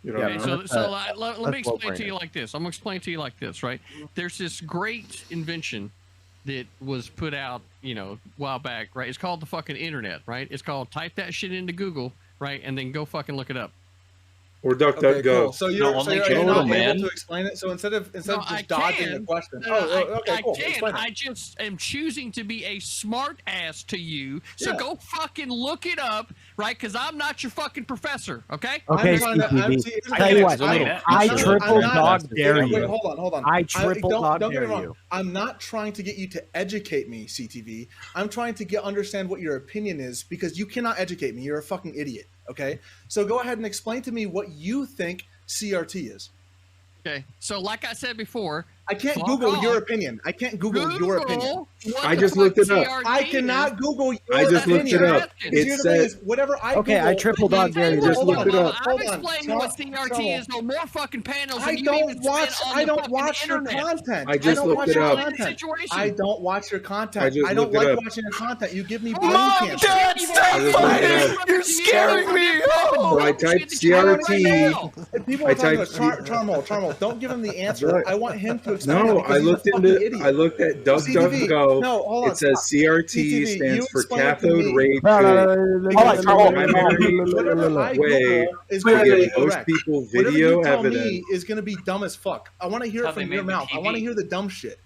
Speaker 6: you don't
Speaker 7: Yeah,
Speaker 6: know.
Speaker 5: So let me
Speaker 7: let's
Speaker 5: explain
Speaker 7: bring
Speaker 5: to you
Speaker 7: it.
Speaker 5: like this. I'm gonna explain to you like this, right? There's this great invention that was put out, a while back, right? It's called the fucking internet, right? It's called type that shit into Google, right, and then go fucking look it up.
Speaker 6: Or DuckDuckGo.
Speaker 2: Okay, cool. So you're,
Speaker 10: No,
Speaker 2: so
Speaker 10: only
Speaker 2: you're
Speaker 10: Joe,
Speaker 2: not
Speaker 10: man.
Speaker 2: able to explain it. So instead of
Speaker 5: No,
Speaker 2: just
Speaker 5: I
Speaker 2: dodging
Speaker 5: can.
Speaker 2: the question.
Speaker 5: No,
Speaker 2: Okay,
Speaker 5: I
Speaker 2: cool.
Speaker 5: can.
Speaker 2: Explain it.
Speaker 5: I just am choosing to be a smart ass to you. So
Speaker 2: Yeah.
Speaker 5: go fucking look it up, right? Because I'm not your fucking professor, okay?
Speaker 7: okay,
Speaker 2: I'm trying to-
Speaker 7: CTV.
Speaker 2: see, here's
Speaker 7: Tell
Speaker 2: the
Speaker 7: you
Speaker 2: thing.
Speaker 7: what,
Speaker 8: I
Speaker 7: I
Speaker 8: I'm
Speaker 7: triple
Speaker 2: not-
Speaker 7: dog dare
Speaker 2: Wait,
Speaker 7: you.
Speaker 2: hold on.
Speaker 7: I triple dog
Speaker 2: don't get me
Speaker 7: dare
Speaker 2: wrong.
Speaker 7: you.
Speaker 2: I'm not trying to get you to educate me, CTV. I'm trying to understand what your opinion is because you cannot educate me. You're a fucking idiot. Okay, so go ahead and explain to me what you think CRT is.
Speaker 5: Okay. So like I said before,
Speaker 2: I can't
Speaker 5: Fuck
Speaker 2: Google
Speaker 5: off.
Speaker 2: your opinion. I can't Google your opinion.
Speaker 5: what
Speaker 6: I
Speaker 5: the
Speaker 6: just
Speaker 5: fuck
Speaker 6: looked it up.
Speaker 5: CRT
Speaker 2: I cannot
Speaker 5: is.
Speaker 2: Google your
Speaker 6: I just looked
Speaker 2: opinion.
Speaker 6: it up.
Speaker 5: It
Speaker 2: Here's
Speaker 6: It
Speaker 2: the thing
Speaker 6: said
Speaker 2: is, whatever I
Speaker 7: Okay,
Speaker 2: Google,
Speaker 7: I triple dog dare you.
Speaker 6: Just
Speaker 2: Hold
Speaker 6: looked
Speaker 2: on,
Speaker 6: it up.
Speaker 5: I'm
Speaker 2: hold on.
Speaker 5: explaining what CRT is. No more fucking panels.
Speaker 2: I
Speaker 5: than you
Speaker 2: don't
Speaker 5: even spend
Speaker 2: watch.
Speaker 5: on
Speaker 2: I
Speaker 5: the
Speaker 2: don't
Speaker 5: fucking
Speaker 2: watch your
Speaker 5: internet.
Speaker 2: content.
Speaker 6: I just
Speaker 2: don't
Speaker 6: looked
Speaker 2: watch
Speaker 6: it
Speaker 2: your
Speaker 6: up.
Speaker 2: content.
Speaker 5: Situation.
Speaker 2: I don't watch your content.
Speaker 6: I just
Speaker 2: I don't
Speaker 6: looked it
Speaker 2: like
Speaker 6: up.
Speaker 2: watching your content. You give me brain
Speaker 11: Mom,
Speaker 2: cancer.
Speaker 11: Dad, stop
Speaker 6: I just looked it
Speaker 11: fighting!
Speaker 6: up.
Speaker 11: You're scaring me! Oh!
Speaker 6: So I typed CRT.
Speaker 2: If people
Speaker 6: I
Speaker 2: are talking
Speaker 6: typed-
Speaker 2: about Charmel, don't give him the answer.
Speaker 6: Right.
Speaker 2: I want him to explain.
Speaker 6: No,
Speaker 2: it because
Speaker 6: I
Speaker 2: he's a
Speaker 6: looked
Speaker 2: fucking
Speaker 6: into.
Speaker 2: idiot.
Speaker 6: I looked at
Speaker 2: CTV.
Speaker 6: DuckDuckGo.
Speaker 2: No, hold on.
Speaker 6: It says
Speaker 2: stop.
Speaker 6: CRT
Speaker 2: CTV,
Speaker 6: stands
Speaker 2: you
Speaker 6: for
Speaker 2: explain it to
Speaker 6: cathode
Speaker 2: me.
Speaker 6: ray
Speaker 11: Hold on, Charles.
Speaker 2: Whatever I
Speaker 6: way
Speaker 2: Google is
Speaker 6: to
Speaker 2: going to be
Speaker 6: give most
Speaker 2: correct.
Speaker 6: people
Speaker 2: Whatever
Speaker 6: video
Speaker 2: you tell
Speaker 6: evidence.
Speaker 2: me is going to be dumb as fuck. I want to hear
Speaker 8: That's
Speaker 2: it
Speaker 8: how
Speaker 2: from
Speaker 8: they
Speaker 2: your
Speaker 8: made the
Speaker 2: mouth. I want to
Speaker 8: TV.
Speaker 2: hear the dumb shit.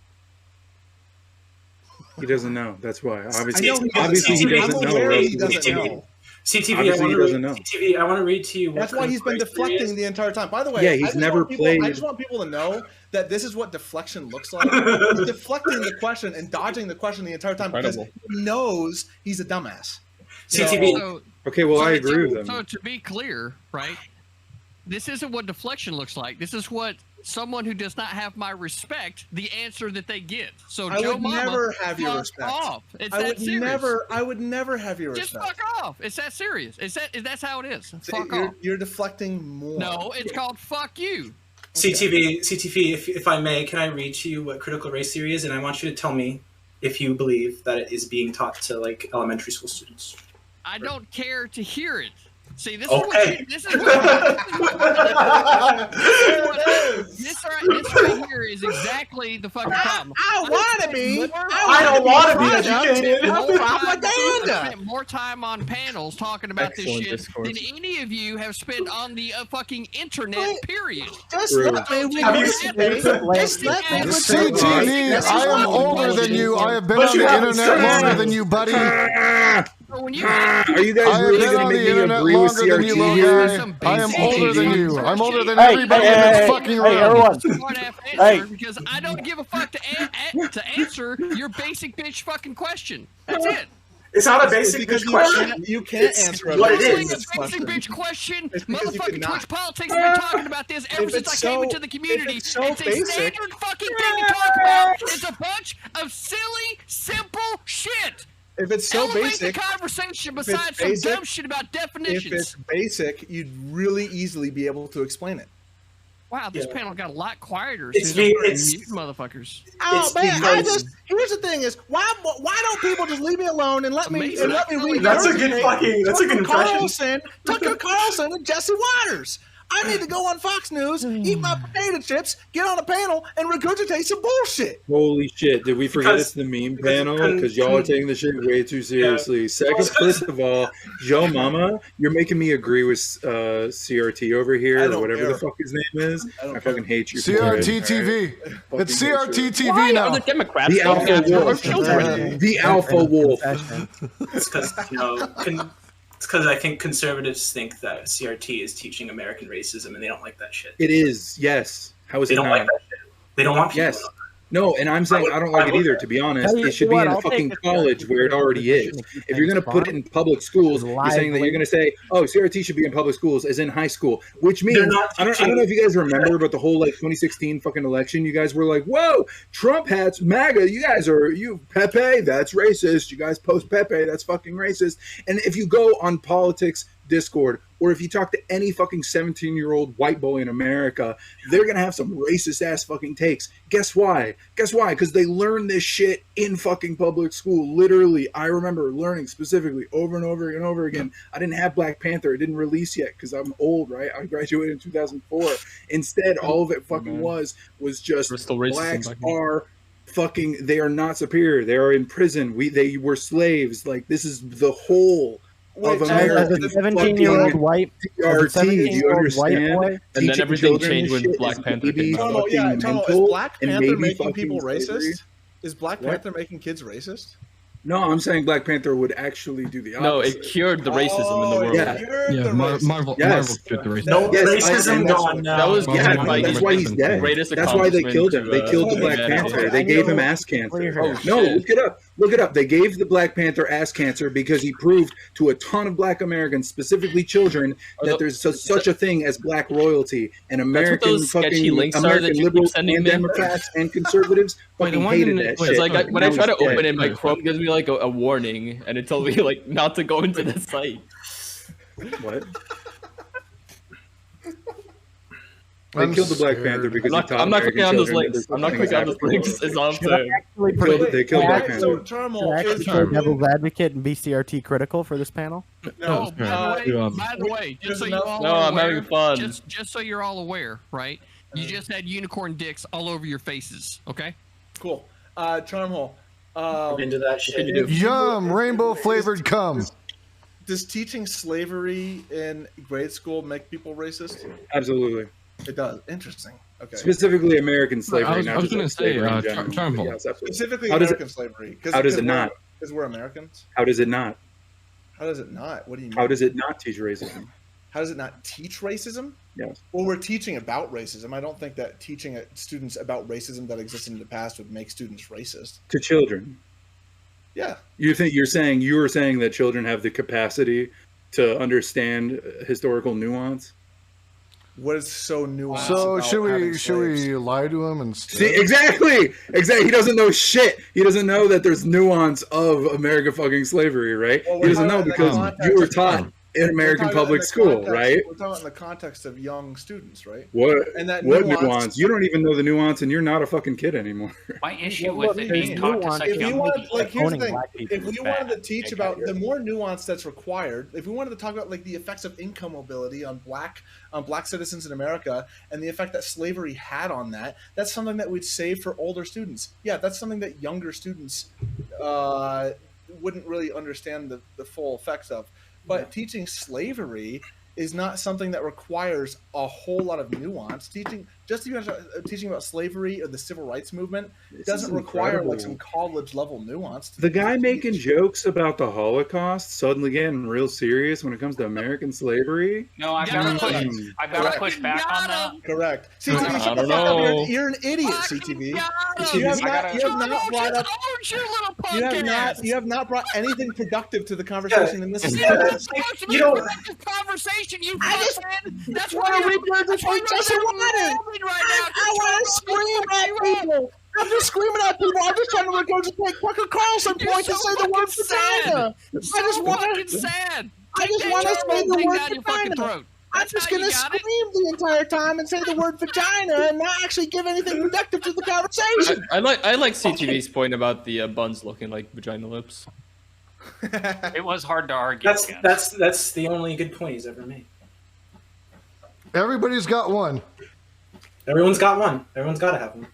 Speaker 6: He doesn't know. That's why.
Speaker 2: I
Speaker 6: Obviously,
Speaker 2: know he doesn't
Speaker 6: obviously he
Speaker 2: know.
Speaker 6: doesn't
Speaker 2: I'm
Speaker 6: know.
Speaker 2: aware
Speaker 6: or else
Speaker 2: he
Speaker 6: he
Speaker 2: doesn't
Speaker 6: wouldn't
Speaker 2: know.
Speaker 6: know.
Speaker 4: CTV,
Speaker 6: Obviously, he doesn't know.
Speaker 4: CTV, I want to read to you. What
Speaker 2: That's why he's been
Speaker 4: Critical Race Theory
Speaker 2: deflecting
Speaker 4: is.
Speaker 2: the entire time. By the way,
Speaker 6: Yeah, he's
Speaker 2: I just
Speaker 6: never
Speaker 2: want people, I
Speaker 6: played-
Speaker 2: just want people to know that this is what deflection looks like. He's deflecting the question and dodging the question the entire time because
Speaker 10: Incredible.
Speaker 2: he knows he's a dumbass.
Speaker 4: CTV.
Speaker 5: So,
Speaker 6: Okay, well,
Speaker 5: so
Speaker 6: I
Speaker 5: to-
Speaker 6: agree with him.
Speaker 5: So to be clear, right? This isn't what deflection looks like. This is what someone who does not have my respect, the answer that they get. So
Speaker 2: I
Speaker 5: Joe
Speaker 2: would
Speaker 5: Mama,
Speaker 2: never have your
Speaker 5: fuck
Speaker 2: respect.
Speaker 5: off. It's
Speaker 2: I
Speaker 5: that
Speaker 2: would
Speaker 5: serious.
Speaker 2: never have your
Speaker 5: Just
Speaker 2: respect.
Speaker 5: fuck off. It's that serious. That's how it is.
Speaker 2: See,
Speaker 5: Fuck
Speaker 2: you're,
Speaker 5: off.
Speaker 2: you're deflecting more.
Speaker 5: No, it's called fuck you.
Speaker 4: CTV, if I may, can I read to you what critical race theory is? And I want you to tell me if you believe that it is being taught to like elementary school students.
Speaker 5: I don't care to hear it. See, this
Speaker 4: Okay.
Speaker 5: is what this right here is exactly the fucking problem.
Speaker 2: I want to be.
Speaker 4: I don't want to be educated.
Speaker 5: More time-
Speaker 2: Propaganda.
Speaker 5: I spent more time on panels talking about
Speaker 10: Excellent
Speaker 5: this shit
Speaker 10: discourse.
Speaker 5: than any of you have spent on the fucking internet. Period.
Speaker 2: Just
Speaker 6: True.
Speaker 2: let me
Speaker 4: Have you
Speaker 2: read
Speaker 4: seen
Speaker 2: it. Just let me
Speaker 1: CTV, I am older than you. I have been
Speaker 4: But
Speaker 1: on
Speaker 4: you
Speaker 1: the
Speaker 4: haven't
Speaker 1: internet
Speaker 4: said-
Speaker 1: longer than you, buddy.
Speaker 5: So when you
Speaker 6: Are you
Speaker 1: I
Speaker 6: guys
Speaker 1: have
Speaker 6: really
Speaker 1: been
Speaker 6: going to
Speaker 1: on
Speaker 6: make
Speaker 1: the
Speaker 6: me
Speaker 1: internet
Speaker 6: agree with
Speaker 1: longer than you,
Speaker 6: CRT
Speaker 1: little
Speaker 6: here?
Speaker 1: guy. I am older than you. I'm older than
Speaker 11: Hey,
Speaker 1: everybody
Speaker 11: hey,
Speaker 1: in this
Speaker 11: hey,
Speaker 1: fucking
Speaker 11: hey,
Speaker 1: room.
Speaker 11: everyone.
Speaker 5: smart-ass
Speaker 11: Hey.
Speaker 5: answer because I don't give a fuck to answer your basic bitch fucking question. That's it.
Speaker 4: It's not a basic
Speaker 2: because
Speaker 4: bitch question.
Speaker 2: you can't
Speaker 4: It's
Speaker 2: answer a
Speaker 4: what it
Speaker 2: basic
Speaker 4: is.
Speaker 5: Basic
Speaker 2: question.
Speaker 5: bitch question.
Speaker 2: It's because you
Speaker 5: Motherfucking
Speaker 2: cannot.
Speaker 5: Twitch politics. We've been talking about this ever
Speaker 2: If
Speaker 5: since I
Speaker 2: it's
Speaker 5: came
Speaker 2: so-
Speaker 5: into the community.
Speaker 2: if it's so
Speaker 5: a
Speaker 2: basic-
Speaker 5: standard fucking thing to talk about. It's a bunch of silly, simple shit.
Speaker 2: If it's so
Speaker 5: Elevate
Speaker 2: basic,
Speaker 5: the conversation
Speaker 2: it's
Speaker 5: besides some
Speaker 2: basic-
Speaker 5: dumb shit about
Speaker 2: if
Speaker 5: definitions.
Speaker 2: it's basic, you'd really easily be able to explain it.
Speaker 5: Wow, this
Speaker 4: Yeah.
Speaker 5: panel got a lot quieter
Speaker 4: It's
Speaker 5: since
Speaker 4: the-
Speaker 5: I
Speaker 4: it's-
Speaker 5: mute motherfuckers.
Speaker 2: Oh
Speaker 4: It's
Speaker 2: man, I
Speaker 4: because-
Speaker 2: just here's the thing: is why don't people just leave me alone and let me
Speaker 5: Amazing.
Speaker 2: read?
Speaker 4: That's a good fucking. That's a good impression.
Speaker 2: Tucker Carlson and Jesse Waters. I need to go on Fox News, eat my potato chips, get on a panel, and regurgitate some bullshit.
Speaker 6: Holy shit! Did we forget
Speaker 4: Because-
Speaker 6: it's the meme
Speaker 4: because-
Speaker 6: panel? Because y'all are taking the shit way too seriously. Second, first of all, Joe Mama, you're making me agree with CRT over
Speaker 2: I
Speaker 6: here, or
Speaker 2: don't
Speaker 6: whatever
Speaker 2: care.
Speaker 6: the fuck his name is.
Speaker 2: I don't
Speaker 6: I fucking hate you. for it.
Speaker 1: CRT TV.
Speaker 6: Fucking
Speaker 1: It's
Speaker 6: hate you.
Speaker 1: CRT TV
Speaker 10: Why
Speaker 1: now.
Speaker 10: are the Democrats
Speaker 6: The
Speaker 10: going
Speaker 6: Alpha
Speaker 10: after our
Speaker 6: Wolf.
Speaker 10: children?
Speaker 6: The Alpha Wolf.
Speaker 4: It's because it's because I think conservatives think that CRT is teaching American racism, and they don't like that shit.
Speaker 6: It is. Yes. How is
Speaker 4: They
Speaker 6: it
Speaker 4: don't
Speaker 6: not?
Speaker 4: like that shit. They don't want people.
Speaker 6: Yes. No, and I'm saying I don't like it either, to be honest.
Speaker 7: Tell you
Speaker 6: It should be
Speaker 7: what,
Speaker 6: in a
Speaker 7: I'll take
Speaker 6: fucking
Speaker 7: the
Speaker 6: college where it already is. If you're going to put it in public schools, you're saying that you're going to say, oh, CRT should be in public schools as in high school, which means,
Speaker 4: They're not
Speaker 6: I don't know if you guys remember, but the whole like 2016 fucking election, you guys were like, whoa, Trump hats, MAGA, Pepe, that's racist. You guys post Pepe, that's fucking racist. And if you go on politics Discord, or if you talk to any fucking 17-year-old white boy in America, they're gonna have some racist ass fucking takes. Guess why? Because they learn this shit in fucking public school. Literally, I remember learning specifically over and over and over again. I didn't have Black Panther. It didn't release yet because I'm old, right? I graduated in 2004. Instead, all of it fucking was just
Speaker 10: We're still racist
Speaker 6: blacks
Speaker 10: back then.
Speaker 6: are fucking, they are not superior. They are in prison. They were slaves. Like, this is the whole of
Speaker 7: As
Speaker 6: American
Speaker 7: a 17-year-old white,
Speaker 6: CRT. Do you
Speaker 7: 17-year-old white
Speaker 6: understand?
Speaker 7: boy,
Speaker 10: And then
Speaker 6: Teaching
Speaker 10: everything
Speaker 6: children
Speaker 10: changed
Speaker 6: this
Speaker 10: when
Speaker 6: shit
Speaker 10: Black
Speaker 6: is
Speaker 10: Panther
Speaker 6: maybe
Speaker 10: came out.
Speaker 2: Tomo,
Speaker 6: fucking
Speaker 2: is
Speaker 6: mental
Speaker 2: Black
Speaker 6: and
Speaker 2: Panther
Speaker 6: maybe
Speaker 2: making
Speaker 6: fucking
Speaker 2: people
Speaker 6: slavery.
Speaker 2: racist? Is Black
Speaker 6: What?
Speaker 2: Panther making kids racist?
Speaker 6: No, I'm saying Black Panther would actually do the opposite.
Speaker 10: No, it cured the racism in the world.
Speaker 6: Yeah.
Speaker 5: Yeah, Marvel
Speaker 6: Yes.
Speaker 5: cured the racism.
Speaker 4: No
Speaker 6: Yes,
Speaker 4: racism
Speaker 6: and that's
Speaker 4: gone
Speaker 6: what-
Speaker 4: now.
Speaker 10: That was
Speaker 6: Yeah,
Speaker 10: like
Speaker 6: that's why he's dead.
Speaker 10: greatest
Speaker 6: That's why they
Speaker 10: accomplishment
Speaker 6: killed him. They
Speaker 10: to,
Speaker 6: killed the Black
Speaker 10: humanity.
Speaker 6: Panther. They gave him ass cancer.
Speaker 7: Oh,
Speaker 6: No,
Speaker 7: shit.
Speaker 6: look it up. Look it up. They gave the Black Panther ass cancer because he proved to a ton of Black Americans, specifically children, that there's such a thing as Black royalty. And American
Speaker 10: those sketchy
Speaker 6: fucking
Speaker 10: links are that
Speaker 6: American
Speaker 10: you keep
Speaker 6: liberals
Speaker 10: sending
Speaker 6: and
Speaker 10: me?
Speaker 6: Democrats and conservatives fucking hated that shit.
Speaker 10: It's like when I try to open it, my
Speaker 6: Right.
Speaker 10: Chrome gives me like a warning, and it tells me like not to go into the site.
Speaker 6: What? They killed the Black Panther because
Speaker 10: I'm not clicking on those links. I'm not clicking on those links. Is all I'm saying.
Speaker 6: They killed Black Panther.
Speaker 2: So Charmel,
Speaker 7: Should I
Speaker 2: is
Speaker 7: actually play devil's advocate and be CRT critical for this panel?
Speaker 2: no,
Speaker 5: By the way, just so you all
Speaker 10: No,
Speaker 5: are
Speaker 10: I'm
Speaker 5: aware,
Speaker 10: having fun.
Speaker 5: Just so you're all aware, right? You just had unicorn dicks all over your faces. Okay.
Speaker 2: cool. Charmhole.
Speaker 4: Into that shit.
Speaker 1: Yum, rainbow flavored cum.
Speaker 2: Does teaching slavery in grade school make people racist?
Speaker 6: Absolutely.
Speaker 2: It does. Interesting. Okay.
Speaker 6: Specifically American slavery.
Speaker 3: I was going to say, Charmhole.
Speaker 6: Yes, absolutely.
Speaker 2: Specifically
Speaker 6: How does
Speaker 2: American
Speaker 6: it-
Speaker 2: slavery.
Speaker 6: how does it not?
Speaker 2: Because we're Americans.
Speaker 6: How does it not?
Speaker 2: How does it not? What do you mean?
Speaker 6: How does it not teach racism?
Speaker 2: How does it not teach racism?
Speaker 6: Yes.
Speaker 2: Well, we're teaching about racism. I don't think that teaching students about racism that existed in the past would make students racist.
Speaker 6: To children.
Speaker 2: Yeah.
Speaker 6: You were saying that children have the capacity to understand historical nuance?
Speaker 2: What is so nuanced?
Speaker 1: So
Speaker 2: about
Speaker 1: should
Speaker 2: having
Speaker 1: we
Speaker 2: slaves?
Speaker 1: lie to him and
Speaker 6: See, exactly. He doesn't know shit. He doesn't know that there's nuance of American fucking slavery, right?
Speaker 2: Well,
Speaker 6: He
Speaker 2: we're
Speaker 6: doesn't know
Speaker 2: talking in the
Speaker 6: because
Speaker 2: context
Speaker 6: you were
Speaker 2: of-
Speaker 6: taught in American
Speaker 2: We're talking
Speaker 6: public
Speaker 2: in the
Speaker 6: school,
Speaker 2: context-
Speaker 6: right?
Speaker 2: We're talking in the context of young students, right?
Speaker 6: What?
Speaker 2: And that
Speaker 6: What
Speaker 2: nuance-
Speaker 6: nuance? You don't even know the nuance, and you're not a fucking kid anymore.
Speaker 8: My issue
Speaker 2: Well,
Speaker 8: with
Speaker 2: look,
Speaker 8: it being
Speaker 2: there's
Speaker 8: taught to
Speaker 7: nuance.
Speaker 8: such
Speaker 2: If we
Speaker 8: young
Speaker 2: wanted,
Speaker 8: people.
Speaker 2: like, here's the
Speaker 7: owning
Speaker 2: thing:
Speaker 7: black people
Speaker 2: if we
Speaker 7: is
Speaker 2: wanted to
Speaker 7: bad.
Speaker 2: teach about the more nuance that's required, if we wanted to talk about like the effects of income mobility on black citizens in America and the effect that slavery had on that, that's something that we'd save for older students. Yeah, that's something that younger students wouldn't really understand the full effects of. But teaching slavery is not something that requires a whole lot of nuance. Teaching about slavery or the civil rights movement doesn't require like some college level nuance.
Speaker 6: The guy making jokes about the Holocaust suddenly getting real serious when it comes to American slavery.
Speaker 8: No, I've got to push back on that.
Speaker 2: Correct. CTV,
Speaker 10: I
Speaker 2: shut the
Speaker 10: don't
Speaker 2: fuck up.
Speaker 10: know.
Speaker 2: You're an idiot, CTV. You have not brought anything productive to the conversation in this.
Speaker 4: You don't.
Speaker 5: Conversation. You. That's
Speaker 12: why I regurgitate Justin Waters. I want to scream at people. I'm just screaming at people. I'm just trying to regurgitate Tucker Carlson point to say the word vagina. I just want to
Speaker 5: sad.
Speaker 12: I just want to say the word
Speaker 5: down your fucking
Speaker 12: vagina.
Speaker 5: throat.
Speaker 12: I'm just going to scream the entire time and say the word vagina and not actually give anything productive to the conversation.
Speaker 10: I like CTV's point about the buns looking like vagina lips.
Speaker 8: It was hard to argue.
Speaker 4: That's the only good point he's ever made.
Speaker 1: Everybody's got one.
Speaker 4: Everyone's got one. Everyone's got to have one.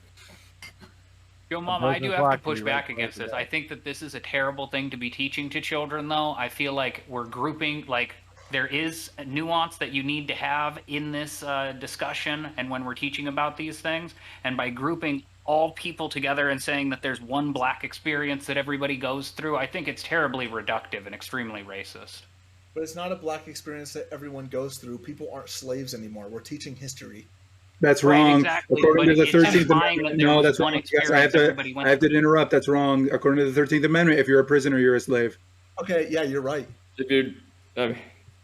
Speaker 8: Yo, Mama, I do have to push back against this. I think that this is a terrible thing to be teaching to children, though. I feel like we're grouping, like, there is a nuance that you need to have in this discussion and when we're teaching about these things. And by grouping all people together and saying that there's one black experience that everybody goes through, I think it's terribly reductive and extremely racist.
Speaker 2: But it's not a black experience that everyone goes through. People aren't slaves anymore. We're teaching history.
Speaker 6: That's
Speaker 8: Right,
Speaker 6: wrong.
Speaker 8: exactly,
Speaker 6: According to
Speaker 8: but
Speaker 6: the
Speaker 8: it's
Speaker 6: 13th
Speaker 8: implying
Speaker 6: Amendment.
Speaker 8: that there
Speaker 6: No,
Speaker 8: was
Speaker 6: that's
Speaker 8: one
Speaker 6: wrong. Yes, I have
Speaker 8: experience everybody went
Speaker 6: to interrupt. That's wrong. According to the 13th Amendment, if you're a prisoner, you're a slave.
Speaker 2: Okay, yeah, you're right.
Speaker 10: Dude,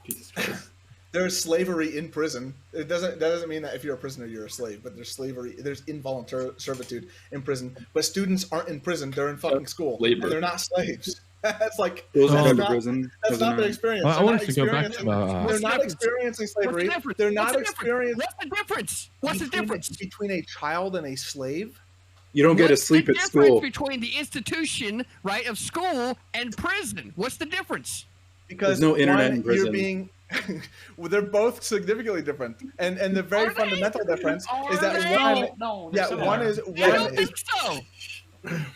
Speaker 10: Jesus Christ.
Speaker 2: There's slavery in prison. That doesn't mean that if you're a prisoner, you're a slave. But there's slavery. There's involuntary servitude in prison. But students aren't in prison. They're in fucking school.
Speaker 10: Labor.
Speaker 2: And they're not slaves. That's like
Speaker 6: Those
Speaker 2: that's
Speaker 6: are
Speaker 2: not,
Speaker 6: prison.
Speaker 2: that's not their experience.
Speaker 3: I
Speaker 2: They're
Speaker 3: wanted
Speaker 2: not
Speaker 3: to go back to
Speaker 2: experiencing- They're not experiencing slavery. They're not experiencing.
Speaker 5: What's the difference? What's the difference
Speaker 2: between a child and a slave?
Speaker 6: You don't get to
Speaker 5: What's
Speaker 6: sleep
Speaker 5: the
Speaker 6: at
Speaker 5: difference
Speaker 6: school.
Speaker 5: between the institution, right, of school and prison? What's the difference?
Speaker 2: Because
Speaker 6: There's no internet
Speaker 2: one,
Speaker 6: in prison.
Speaker 2: You're being, well, they're both significantly different, and the very fundamental difference is that one is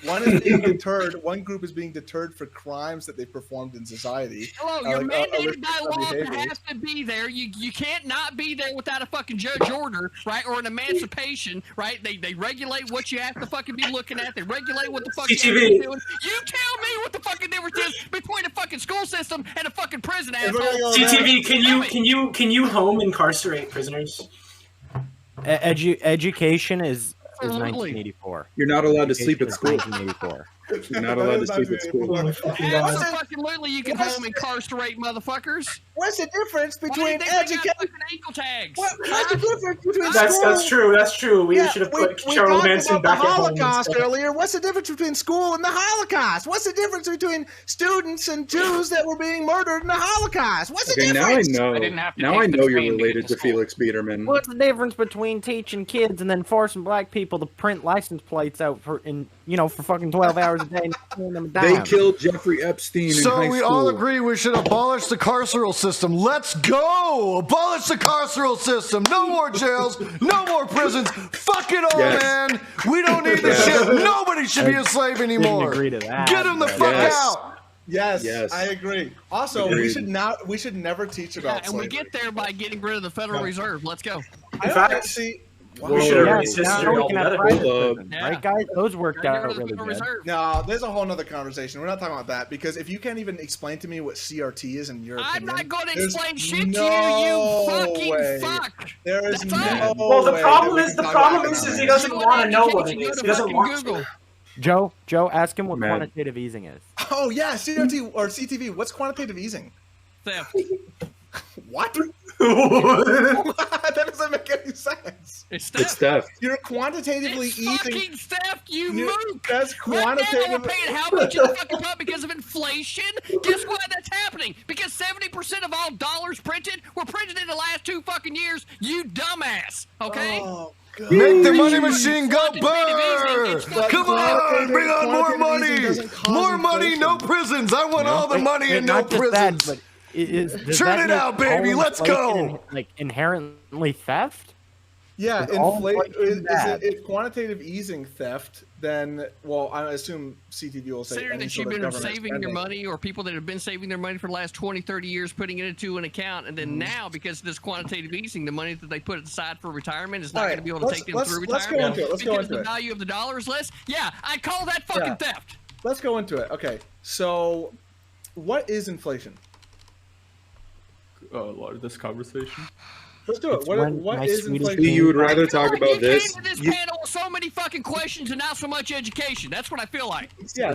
Speaker 2: one is being deterred. One group is being deterred for crimes that they performed in society.
Speaker 5: Hello, you're mandated by law to have to be there. You can't not be there without a fucking judge order, right, or an emancipation, right? They regulate what you have to fucking be looking at. They regulate what the fuck you have to be doing. You tell me what the fucking difference is between a fucking school system and a fucking prison asshole.
Speaker 4: CTV, can you home incarcerate prisoners?
Speaker 7: Education is 1984.
Speaker 6: You're not allowed to sleep at school.
Speaker 7: 1984.
Speaker 6: You're not allowed to sleep at school.
Speaker 5: Absolutely, you can home incarcerate motherfuckers.
Speaker 12: What's the difference between
Speaker 5: education? Ankle tags.
Speaker 12: What's the difference between
Speaker 4: That's true. That's true. We should have put Charles Manson back at home.
Speaker 12: Holocaust earlier. What's the difference between school and the Holocaust? What's the difference between students and Jews that were being murdered in the Holocaust? What's the difference?
Speaker 6: Now I know you're related to Felix Biederman.
Speaker 7: What's the difference between teaching kids and then forcing black people to print license plates out for fucking 12 hours a day and paying them a dime?
Speaker 6: They killed Jeffrey Epstein in high
Speaker 1: So
Speaker 6: school.
Speaker 1: we all agree we should abolish the carceral system. Let's go! Abolish the carceral system. No more jails. No more prisons. Fuck it all, man. We don't need this shit. Nobody should be a slave anymore.
Speaker 7: Agree to that.
Speaker 1: Get them the fuck out.
Speaker 2: Yes, I agree. Also, we should never teach about
Speaker 5: and we get there by getting rid of the Federal Reserve. Let's go.
Speaker 2: In fact, see,
Speaker 4: we should have racist history altogether.
Speaker 7: Right, guys? Those worked out really good.
Speaker 2: No, there's a whole nother conversation. We're not talking about that because if you can't even explain to me what CRT is in your opinion,
Speaker 5: I'm not going to explain shit
Speaker 2: no
Speaker 5: to you fucking fuck.
Speaker 2: There is no
Speaker 4: Well, the
Speaker 2: way
Speaker 4: problem
Speaker 2: that
Speaker 4: is
Speaker 2: we
Speaker 4: the
Speaker 2: can
Speaker 4: problem
Speaker 2: talk
Speaker 4: is
Speaker 2: about
Speaker 4: he
Speaker 2: it.
Speaker 4: doesn't want to know what it is. He doesn't want to.
Speaker 7: Joe, ask him what quantitative easing is.
Speaker 2: Oh yeah, CRT or CTV. What's quantitative easing?
Speaker 5: Theft.
Speaker 2: What? That doesn't make any sense.
Speaker 5: It's
Speaker 6: theft.
Speaker 2: You're quantitatively easing.
Speaker 5: Fucking theft, you mook.
Speaker 2: That's quantitative.
Speaker 5: Right now we're paying how much in the fucking pump because of inflation? Guess why that's happening? Because 70% of all dollars printed were printed in the last 2 fucking years. You dumbass. Okay.
Speaker 2: Oh,
Speaker 1: make the money machine go burr! Come on, bring on more money! More money, no prisons! I want all the money and no prisons! Churn it out, baby! Let's go!
Speaker 7: Like inherently theft?
Speaker 2: Yeah,
Speaker 7: Is all
Speaker 2: if quantitative easing theft, then I assume CTV will say
Speaker 5: Considering
Speaker 2: any
Speaker 5: that
Speaker 2: sort
Speaker 5: you've
Speaker 2: of
Speaker 5: been
Speaker 2: government
Speaker 5: saving your
Speaker 2: spending.
Speaker 5: money, or people that have been saving their money for the last 20, 30 years, putting it into an account, and then now, because of this quantitative easing, the money that they put aside for retirement is not going to be able to take them through retirement because the value of the dollar is less. Yeah, I call that fucking theft.
Speaker 2: Let's go into it. Okay, so what is inflation?
Speaker 10: Oh Lord, this conversation.
Speaker 2: Let's do it. What is inflation?
Speaker 6: You would rather talk about this?
Speaker 5: Came to this panel with so many fucking questions and not so much education. That's what I feel like.
Speaker 6: Yeah,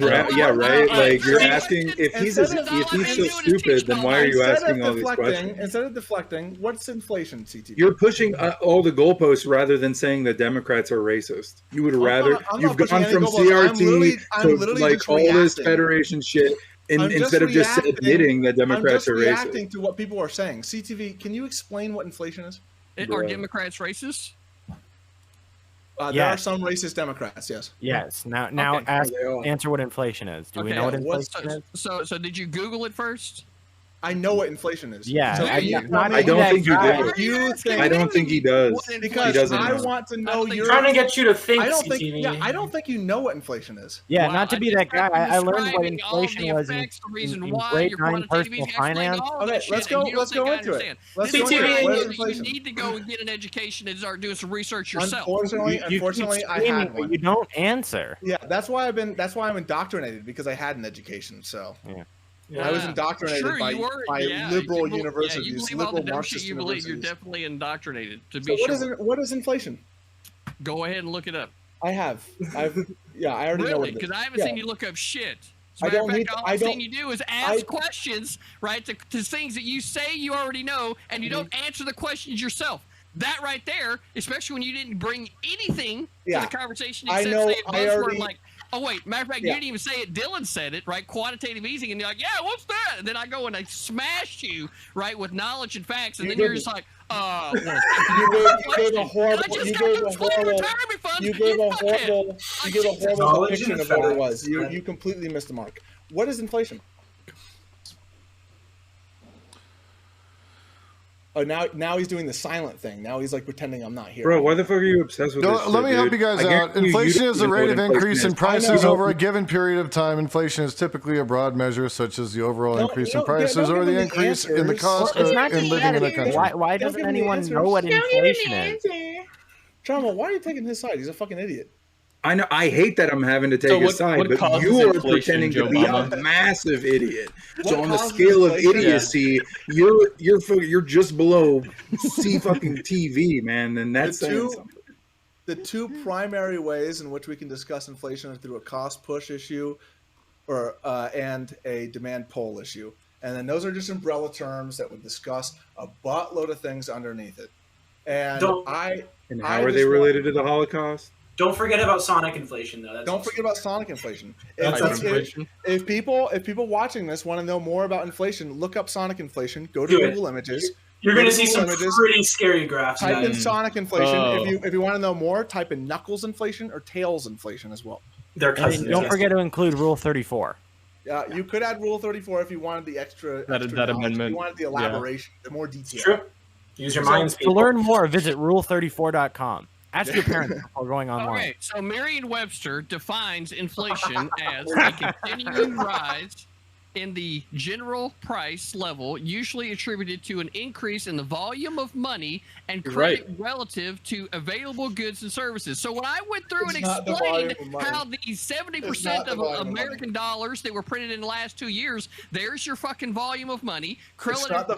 Speaker 6: right. Like you're asking if he's so stupid, then why are you asking all these questions?
Speaker 2: Instead of deflecting, what's inflation, CTV?
Speaker 6: You're pushing all the goalposts rather than saying the Democrats are racist. You would rather you've gone from CRT to like all this Federation shit. Instead of just admitting that Democrats are racist.
Speaker 2: I'm just reacting to what people are saying. CTV, can you explain what inflation is?
Speaker 5: Are Democrats racist?
Speaker 2: There are some racist Democrats, yes.
Speaker 7: Yes. Now answer what inflation is. Do we know what inflation is?
Speaker 5: So did you Google it first?
Speaker 2: I know what inflation is.
Speaker 7: Yeah,
Speaker 2: so
Speaker 6: I don't think you do. I don't think he does.
Speaker 2: Because
Speaker 6: he doesn't
Speaker 2: I
Speaker 6: know.
Speaker 2: Want to know you're
Speaker 4: trying to get you to think.
Speaker 2: I don't think you know what inflation is.
Speaker 7: Yeah, not to be that guy. I learned what inflation was in grade 9 personal finance.
Speaker 2: Okay, let's go into it.
Speaker 5: You need to go and get an education and start doing some research yourself.
Speaker 2: Unfortunately, I had one.
Speaker 7: You don't answer.
Speaker 2: Yeah, that's why I'm indoctrinated because I had an education. So.
Speaker 7: Yeah.
Speaker 2: I was indoctrinated by liberal universities, liberal Marxist universities.
Speaker 5: You're definitely indoctrinated to be
Speaker 2: sure. What is inflation?
Speaker 5: Go ahead and look it up.
Speaker 2: I already know what it is.
Speaker 5: Because I haven't seen you look up shit. As a matter of fact, all I've seen you do is ask questions, right, to things that you say you already know, and you don't answer the questions yourself. That right there, especially when you didn't bring anything to the conversation, except say a buzzword like, oh, wait, matter of fact, you didn't even say it. Dylan said it, right? Quantitative easing. And you're like, yeah, what's that? And then I go and I smash you, right, with knowledge and facts. And then you're just like,
Speaker 2: you gave a horrible depiction of what it was. You completely missed the mark. What is inflation? Oh, now he's doing the silent thing. Now he's like pretending I'm not here.
Speaker 6: Bro, why the fuck are you obsessed with this?
Speaker 1: Let me help you guys out. Inflation is the rate of increase in prices over a given period of time. Inflation is typically a broad measure, such as the overall increase in prices or the increase in the cost of living in a country.
Speaker 7: Why doesn't anyone know what inflation is?
Speaker 2: Trauma, why are you taking his side? He's a fucking idiot.
Speaker 6: I know. I hate that I'm having to take his side, but you are pretending to be a massive idiot. So on the scale of idiocy, you're just below C fucking TV, man, and that's saying something.
Speaker 2: the two primary ways in which we can discuss inflation are through a cost push issue, or and a demand pull issue, and then those are just umbrella terms that would discuss a buttload of things underneath it. And
Speaker 6: how are they related to the Holocaust?
Speaker 4: Don't forget about sonic inflation, though. That's
Speaker 2: Don't forget about sonic inflation.
Speaker 3: Hyperinflation.
Speaker 2: If people watching this want to know more about inflation, look up sonic inflation. Go to Google Images.
Speaker 4: You're going to see some pretty scary graphs.
Speaker 2: Type in sonic inflation. If you want to know more, type in knuckles inflation or tails inflation as well.
Speaker 4: They're cousins.
Speaker 7: Don't forget to include Rule 34.
Speaker 2: You could add Rule 34 if you wanted the extra
Speaker 10: that amendment.
Speaker 2: If you wanted the elaboration, the more detail.
Speaker 4: True. Use your minds.
Speaker 7: To learn more, visit rule34.com. Ask your parents before going online.
Speaker 5: Okay, so Merriam-Webster defines inflation as a continuing rise in the general price level, usually attributed to an increase in the volume of money and credit relative to available goods and services. So when I went through and explained how the 70% of American dollars that were printed in the last 2 years, there's your fucking volume of money. Relative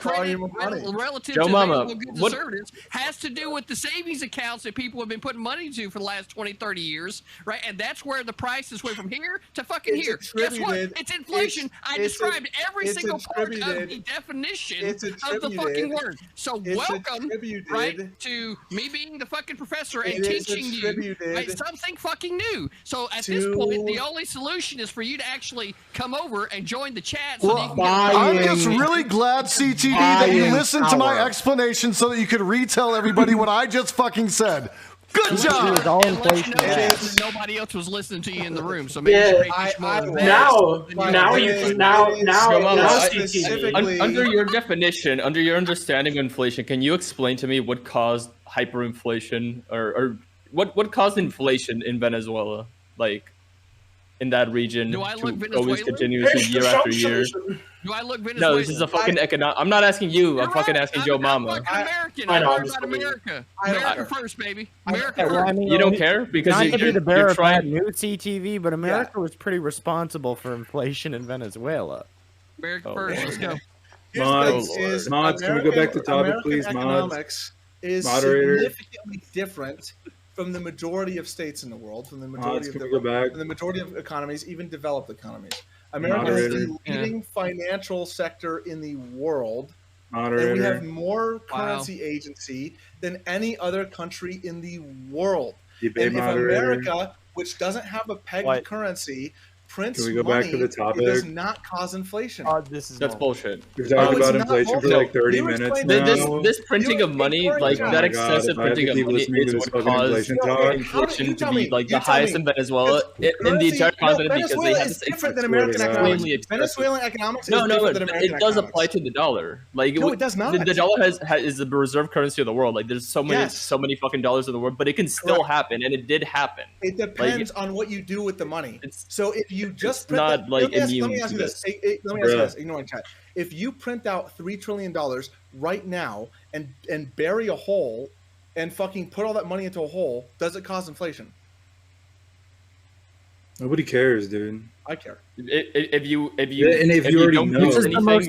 Speaker 5: to available goods and services has to do with the savings accounts that people have been putting money to for the last 20, 30 years, right? And that's where the prices went from here to fucking here. Guess what? It's inflation. I described every single part of the definition of the fucking word. So welcome, right, to me being the fucking professor and teaching you something fucking new. So at this point, the only solution is for you to actually come over and join the chat. So you can
Speaker 1: I'm just really glad, CTV, that you listened to my explanation so that you could retell everybody what I just fucking said. Good job.
Speaker 5: Nobody else was listening to you in the room, so maybe
Speaker 10: under your definition, under your understanding of inflation, can you explain to me what caused hyperinflation or what caused inflation in Venezuela, like in that region?
Speaker 5: Do I look
Speaker 10: to always continuously year after year?
Speaker 5: Do I look Venezuelan?
Speaker 10: No, this is a fucking economic. I'm not asking you. I'm fucking asking Joe Mama.
Speaker 5: I'm American. I know about America. America first, baby. America first.
Speaker 7: Well, I mean,
Speaker 10: you don't care because
Speaker 7: not to be the bearer of bad
Speaker 10: trying.
Speaker 7: news, CTV, but America was pretty responsible for inflation in Venezuela.
Speaker 5: America first. Let's go.
Speaker 6: Mods, can we go back to topic, please?
Speaker 2: Economics is significantly different from the majority of states in the world, from the majority the majority of economies, even developed economies. America is the leading financial sector in the world, and we have more currency agency than any other country in the world. And if America, which doesn't have a pegged currency, prints
Speaker 6: Can we go back to the topic?
Speaker 2: It does not cause inflation.
Speaker 10: That's bullshit.
Speaker 6: We've talked about inflation for like 30 minutes now.
Speaker 10: This printing of money, like that excessive printing of money, is what caused inflation to be like the highest in Venezuela in the entire continent because they have this extremely expensive.
Speaker 2: Venezuelan economics.
Speaker 10: No, it does apply to the dollar. Like
Speaker 2: no, it does not.
Speaker 10: The dollar is the reserve currency of the world. Like there's so many fucking dollars in the world, but it can still happen, and it did happen.
Speaker 2: It depends on what you do with the money. So if you just print
Speaker 10: not like immune
Speaker 2: let me ask you this. Let me ask you this. Ignore in chat. If you print out $3 trillion right now and bury a hole and fucking put all that money into a hole, does it cause inflation?
Speaker 6: Nobody cares, dude.
Speaker 2: I care.
Speaker 10: If you
Speaker 6: already know,
Speaker 10: do anything with the money,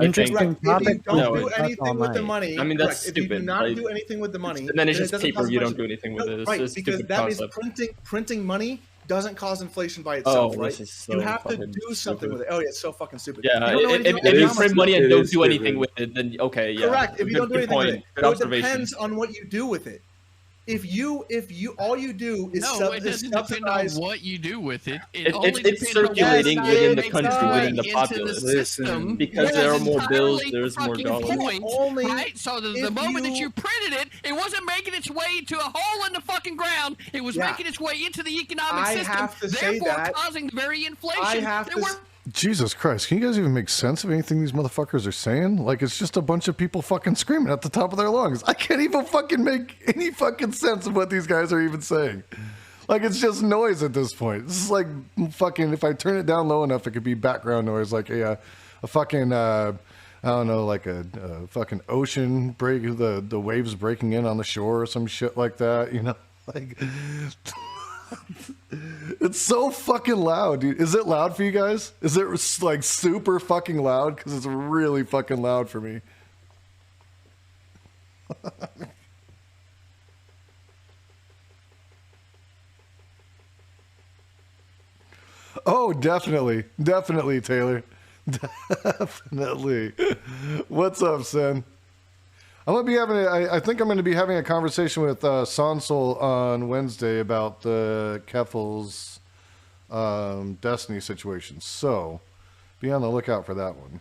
Speaker 7: interesting topic.
Speaker 2: If you don't do anything with the money,
Speaker 10: I mean that's stupid.
Speaker 2: If you do not do anything with the money,
Speaker 10: and then it's just paper. You don't do anything with it.
Speaker 2: Right, because that means printing money doesn't cause inflation by itself, right? You have to do something with it. Oh yeah, it's so fucking stupid.
Speaker 10: Yeah, if you print money and don't do anything with it, then okay, yeah.
Speaker 2: Correct. If you don't do anything with it, it depends on what you do with it. If you all you do is
Speaker 5: it doesn't depend on what you do with it.
Speaker 10: It's circulating within the country, within the populace. Because there are more bills, there's more dollars.
Speaker 5: Right? So the moment that you printed it, it wasn't making its way to a hole in the fucking ground. It was making its way into the economic system, therefore causing the very inflation.
Speaker 1: Jesus Christ, can you guys even make sense of anything these motherfuckers are saying? Like, it's just a bunch of people fucking screaming at the top of their lungs. I can't even fucking make any fucking sense of what these guys are even saying. Like, it's just noise at this point. This is like fucking, if I turn it down low enough, it could be background noise. Like a fucking, I don't know, like a fucking ocean break, the waves breaking in on the shore or some shit like that, you know? Like... It's so fucking loud, dude. Is it loud for you guys? Is it like super fucking loud? Because it's really fucking loud for me. Oh, definitely, Taylor, definitely. What's up, Sen? I'm gonna be having. I think I'm gonna be having a conversation with Sonsol on Wednesday about the Keffel's Destiny situation. So, be on the lookout for that one.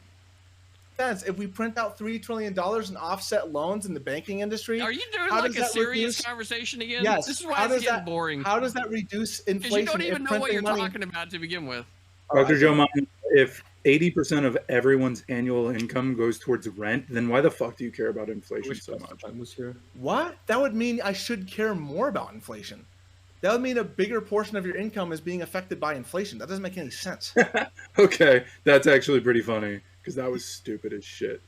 Speaker 2: If we print out $3 trillion in offset loans in the banking industry,
Speaker 5: are you doing like a serious conversation again?
Speaker 2: Yes.
Speaker 5: This is why it's getting boring.
Speaker 2: How does that reduce inflation?
Speaker 5: Because you don't even know what you're
Speaker 2: money...
Speaker 5: talking about to begin with.
Speaker 6: Dr. Joe Mama, if 80% of everyone's annual income goes towards rent, then why the fuck do you care about inflation so much?
Speaker 2: What? That would mean I should care more about inflation. That would mean a bigger portion of your income is being affected by inflation. That doesn't make any sense.
Speaker 6: Okay, that's actually pretty funny because that was stupid as shit.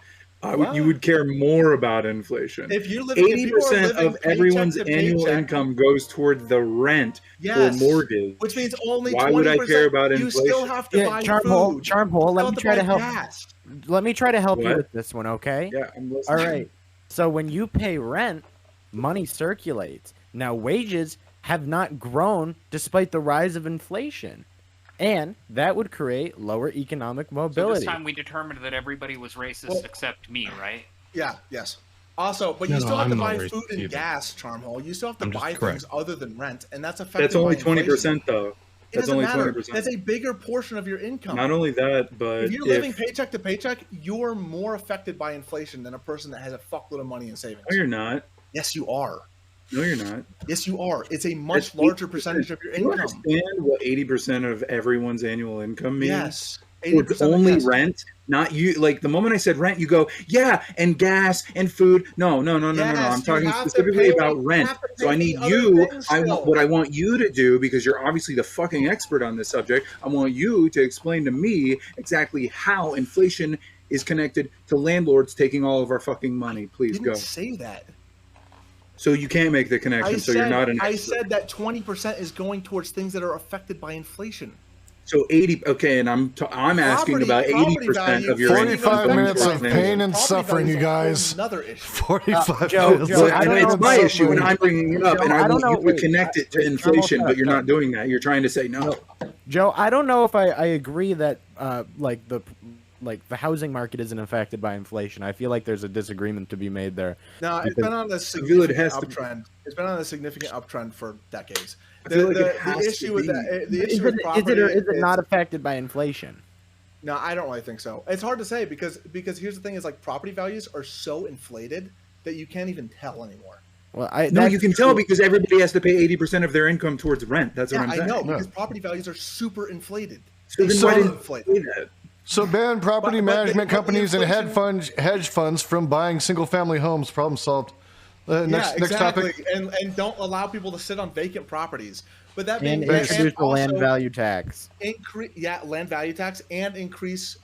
Speaker 6: You would care more about inflation.
Speaker 2: If you're
Speaker 6: 80% of everyone's annual income goes toward the rent or mortgage,
Speaker 2: which means only.
Speaker 6: Why would I care about inflation?
Speaker 2: You still have to buy food.
Speaker 7: Charmhole, let me try to help. Let me try to help you
Speaker 6: What?
Speaker 7: with this one, okay?
Speaker 6: Yeah, I'm listening.
Speaker 7: All right. So when you pay rent, money circulates. Now wages have not grown despite the rise of inflation. And that would create lower economic
Speaker 8: So
Speaker 7: mobility.
Speaker 8: this time we determined that everybody was racist except me, right?
Speaker 2: Yeah, yes. Also, but you
Speaker 3: No,
Speaker 2: still have
Speaker 3: I'm
Speaker 2: to
Speaker 3: not
Speaker 2: buy
Speaker 3: racist
Speaker 2: food and
Speaker 3: either.
Speaker 2: gas, Charmhole. You still have to
Speaker 3: I'm just
Speaker 2: buy
Speaker 3: correct.
Speaker 2: things other than rent, and that's affected
Speaker 6: That's only
Speaker 2: by inflation.
Speaker 6: 20% though.
Speaker 2: It
Speaker 6: That's
Speaker 2: doesn't
Speaker 6: only
Speaker 2: matter.
Speaker 6: 20%.
Speaker 2: That's a bigger portion of your income.
Speaker 6: Not only that, but
Speaker 2: if you're living paycheck to paycheck, you're more affected by inflation than a person that has a fuckload of money in savings.
Speaker 6: No, you're not.
Speaker 2: Yes, you are.
Speaker 6: No, you're not.
Speaker 2: Yes, you are. It's a much
Speaker 6: That's
Speaker 2: larger
Speaker 6: 80%.
Speaker 2: percentage of your
Speaker 6: Do you
Speaker 2: income.
Speaker 6: understand what 80% of everyone's annual income means?
Speaker 2: Yes.
Speaker 6: It's
Speaker 2: 80%
Speaker 6: only
Speaker 2: yes.
Speaker 6: rent, not you. Like the moment I said rent, you go, yeah, and gas and food. No. I'm
Speaker 2: Yes,
Speaker 6: talking
Speaker 2: you have to
Speaker 6: specifically
Speaker 2: pay-
Speaker 6: about
Speaker 2: you
Speaker 6: rent.
Speaker 2: have to
Speaker 6: So I
Speaker 2: pay
Speaker 6: need
Speaker 2: the other
Speaker 6: you.
Speaker 2: things
Speaker 6: I
Speaker 2: still.
Speaker 6: want what I want you to do because you're obviously the fucking expert on this subject. I want you to explain to me exactly how inflation is connected to landlords taking all of our fucking money. Please
Speaker 2: Didn't
Speaker 6: go.
Speaker 2: say that.
Speaker 6: So you can't make the connection. So you're not an
Speaker 2: I
Speaker 6: expert.
Speaker 2: said that 20% is going towards things that are affected by inflation.
Speaker 6: So 80. Okay, and I'm asking about
Speaker 2: Property
Speaker 6: 80%
Speaker 2: value,
Speaker 6: of your
Speaker 1: 45
Speaker 6: income
Speaker 1: minutes
Speaker 6: going
Speaker 1: of
Speaker 6: towards
Speaker 1: pain
Speaker 6: landlords.
Speaker 1: and
Speaker 2: Property
Speaker 1: suffering,
Speaker 2: value
Speaker 1: you
Speaker 2: is a whole
Speaker 1: guys.
Speaker 2: Another issue.
Speaker 1: 45
Speaker 7: Joe,
Speaker 1: minutes.
Speaker 7: Joe,
Speaker 1: of
Speaker 7: I don't
Speaker 1: pain
Speaker 6: It's
Speaker 1: and
Speaker 6: my
Speaker 1: suffering.
Speaker 6: issue, and I'm bringing it up,
Speaker 7: Joe,
Speaker 6: and
Speaker 7: I
Speaker 6: I
Speaker 7: don't
Speaker 6: want
Speaker 7: know-
Speaker 6: you to
Speaker 7: wait,
Speaker 6: connect it to
Speaker 7: wait,
Speaker 6: inflation,
Speaker 7: Charles,
Speaker 6: but you're
Speaker 7: no.
Speaker 6: not doing that. You're trying to say no.
Speaker 7: Joe, I don't know if I agree that the housing market isn't affected by inflation. I feel like there's a disagreement to be made there.
Speaker 2: No, it's
Speaker 7: Because-
Speaker 2: been on a
Speaker 6: feel it
Speaker 2: significant
Speaker 6: has to-
Speaker 2: uptrend. It's been on a significant uptrend for decades.
Speaker 6: I feel like it
Speaker 2: The
Speaker 6: has to
Speaker 2: issue with
Speaker 6: be.
Speaker 2: that, the
Speaker 7: Is
Speaker 2: issue with
Speaker 7: it,
Speaker 2: property
Speaker 7: or is it not affected by inflation?
Speaker 2: No, I don't really think so. It's hard to say because here's the thing: is like property values are so inflated that you can't even tell anymore.
Speaker 7: Well,
Speaker 6: No, you can tell because everybody has to pay 80% of their income towards rent. That's what
Speaker 2: Yeah,
Speaker 6: I'm
Speaker 2: I
Speaker 6: saying.
Speaker 2: know because property values are super inflated.
Speaker 6: So then
Speaker 2: They're
Speaker 6: why
Speaker 2: so
Speaker 6: didn't you
Speaker 2: inflated.
Speaker 6: say that?
Speaker 1: So ban property
Speaker 2: But
Speaker 1: management
Speaker 2: the
Speaker 1: companies and
Speaker 2: inflation-
Speaker 1: hedge funds from buying single-family homes. Problem solved. Next
Speaker 2: exactly.
Speaker 1: topic.
Speaker 2: And don't allow people to sit on vacant properties. But that
Speaker 7: And
Speaker 2: being
Speaker 7: introduce the land
Speaker 2: also
Speaker 7: value tax.
Speaker 2: land value tax and increase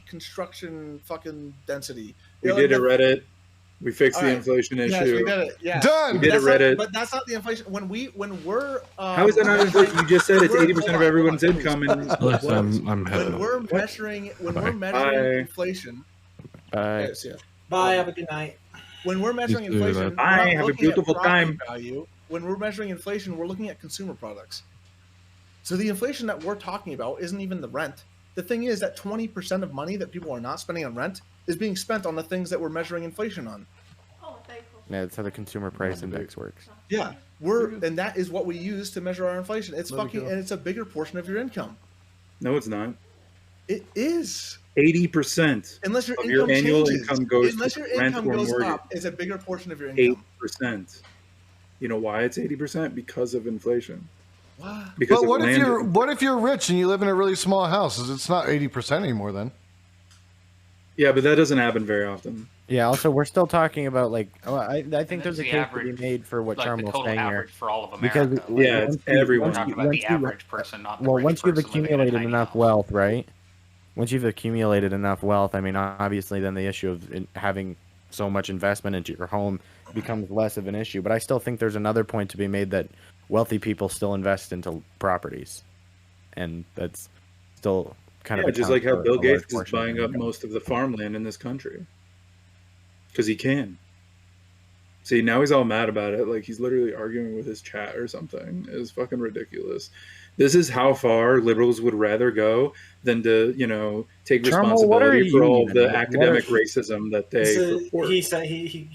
Speaker 2: construction fucking density.
Speaker 6: We
Speaker 2: You know,
Speaker 6: did a
Speaker 2: like
Speaker 6: Reddit. We fixed
Speaker 2: All
Speaker 6: the
Speaker 2: right.
Speaker 6: inflation issue.
Speaker 2: Yes, we did it. Yeah.
Speaker 1: Done!
Speaker 6: We did
Speaker 2: That's
Speaker 6: a Reddit.
Speaker 2: but that's not the inflation. When we're
Speaker 6: How is that not inflation? You just said it's
Speaker 2: We're-
Speaker 6: 80% of
Speaker 2: hold on,
Speaker 6: everyone's
Speaker 2: hold on,
Speaker 6: income.
Speaker 2: please,
Speaker 6: And
Speaker 3: Alexa,
Speaker 2: What?
Speaker 3: I'm heading
Speaker 2: when we're
Speaker 3: out.
Speaker 2: measuring
Speaker 6: Bye.
Speaker 2: inflation.
Speaker 7: Bye.
Speaker 2: Yeah.
Speaker 4: Bye. Have a good night.
Speaker 2: When we're measuring
Speaker 3: You too,
Speaker 2: inflation,
Speaker 3: man.
Speaker 2: we're
Speaker 6: Bye,
Speaker 2: not
Speaker 6: have a
Speaker 2: looking at
Speaker 6: beautiful
Speaker 2: property
Speaker 6: time.
Speaker 2: Value. When we're measuring inflation, we're looking at consumer products. So the inflation that we're talking about isn't even the rent. The thing is that 20% of money that people are not spending on rent is being spent on the things that we're measuring inflation on.
Speaker 7: Yeah, that's how the consumer price index works.
Speaker 2: Yeah, and that is what we use to measure our inflation. It's fucking, and it's a bigger portion of your income.
Speaker 6: no, it's not.
Speaker 2: It is.
Speaker 6: 80%
Speaker 2: Unless your
Speaker 6: of
Speaker 2: income
Speaker 6: your annual
Speaker 2: changes.
Speaker 6: income goes
Speaker 2: Unless
Speaker 6: to
Speaker 2: your
Speaker 6: rent
Speaker 2: income
Speaker 6: or
Speaker 2: goes
Speaker 6: mortgage.
Speaker 2: up, it's a bigger portion of your income.
Speaker 6: 8%. You know why it's 80%? Because of inflation.
Speaker 2: Wow.
Speaker 6: Because
Speaker 1: But
Speaker 6: of
Speaker 1: what if
Speaker 6: land.
Speaker 1: you're rich and you live in a really small house? It's not 80% anymore then.
Speaker 6: Yeah, but that doesn't happen very often.
Speaker 7: Yeah. Also, we're still talking about I think there's a
Speaker 8: the
Speaker 7: case to
Speaker 8: average,
Speaker 7: be made for what
Speaker 8: like the
Speaker 7: Charmel's
Speaker 8: total
Speaker 7: saying here.
Speaker 8: average for all of
Speaker 7: Because
Speaker 8: America.
Speaker 6: Yeah,
Speaker 7: once
Speaker 6: it's
Speaker 7: you-
Speaker 6: everyone.
Speaker 7: once
Speaker 8: We're talking
Speaker 7: you-
Speaker 8: about the
Speaker 7: once you-
Speaker 8: average person, not the
Speaker 7: Well,
Speaker 8: rich
Speaker 7: once you've
Speaker 8: person living in a
Speaker 7: accumulated
Speaker 8: tiny
Speaker 7: enough
Speaker 8: house.
Speaker 7: wealth, right? Once you've accumulated enough wealth, I mean, obviously, then the issue of having so much investment into your home becomes less of an issue. But I still think there's another point to be made that wealthy people still invest into properties, and that's still kind
Speaker 6: Yeah,
Speaker 7: of
Speaker 6: just
Speaker 7: accounts
Speaker 6: like how
Speaker 7: for
Speaker 6: Bill
Speaker 7: a large
Speaker 6: Gates is
Speaker 7: portion of
Speaker 6: buying
Speaker 7: their
Speaker 6: up
Speaker 7: income.
Speaker 6: most of the farmland in this country. Because he can. See, now he's all mad about it. Like he's literally arguing with his chat or something. It's fucking ridiculous. This is how far liberals would rather go than to, take responsibility for all the academic racism that they report.
Speaker 4: He said he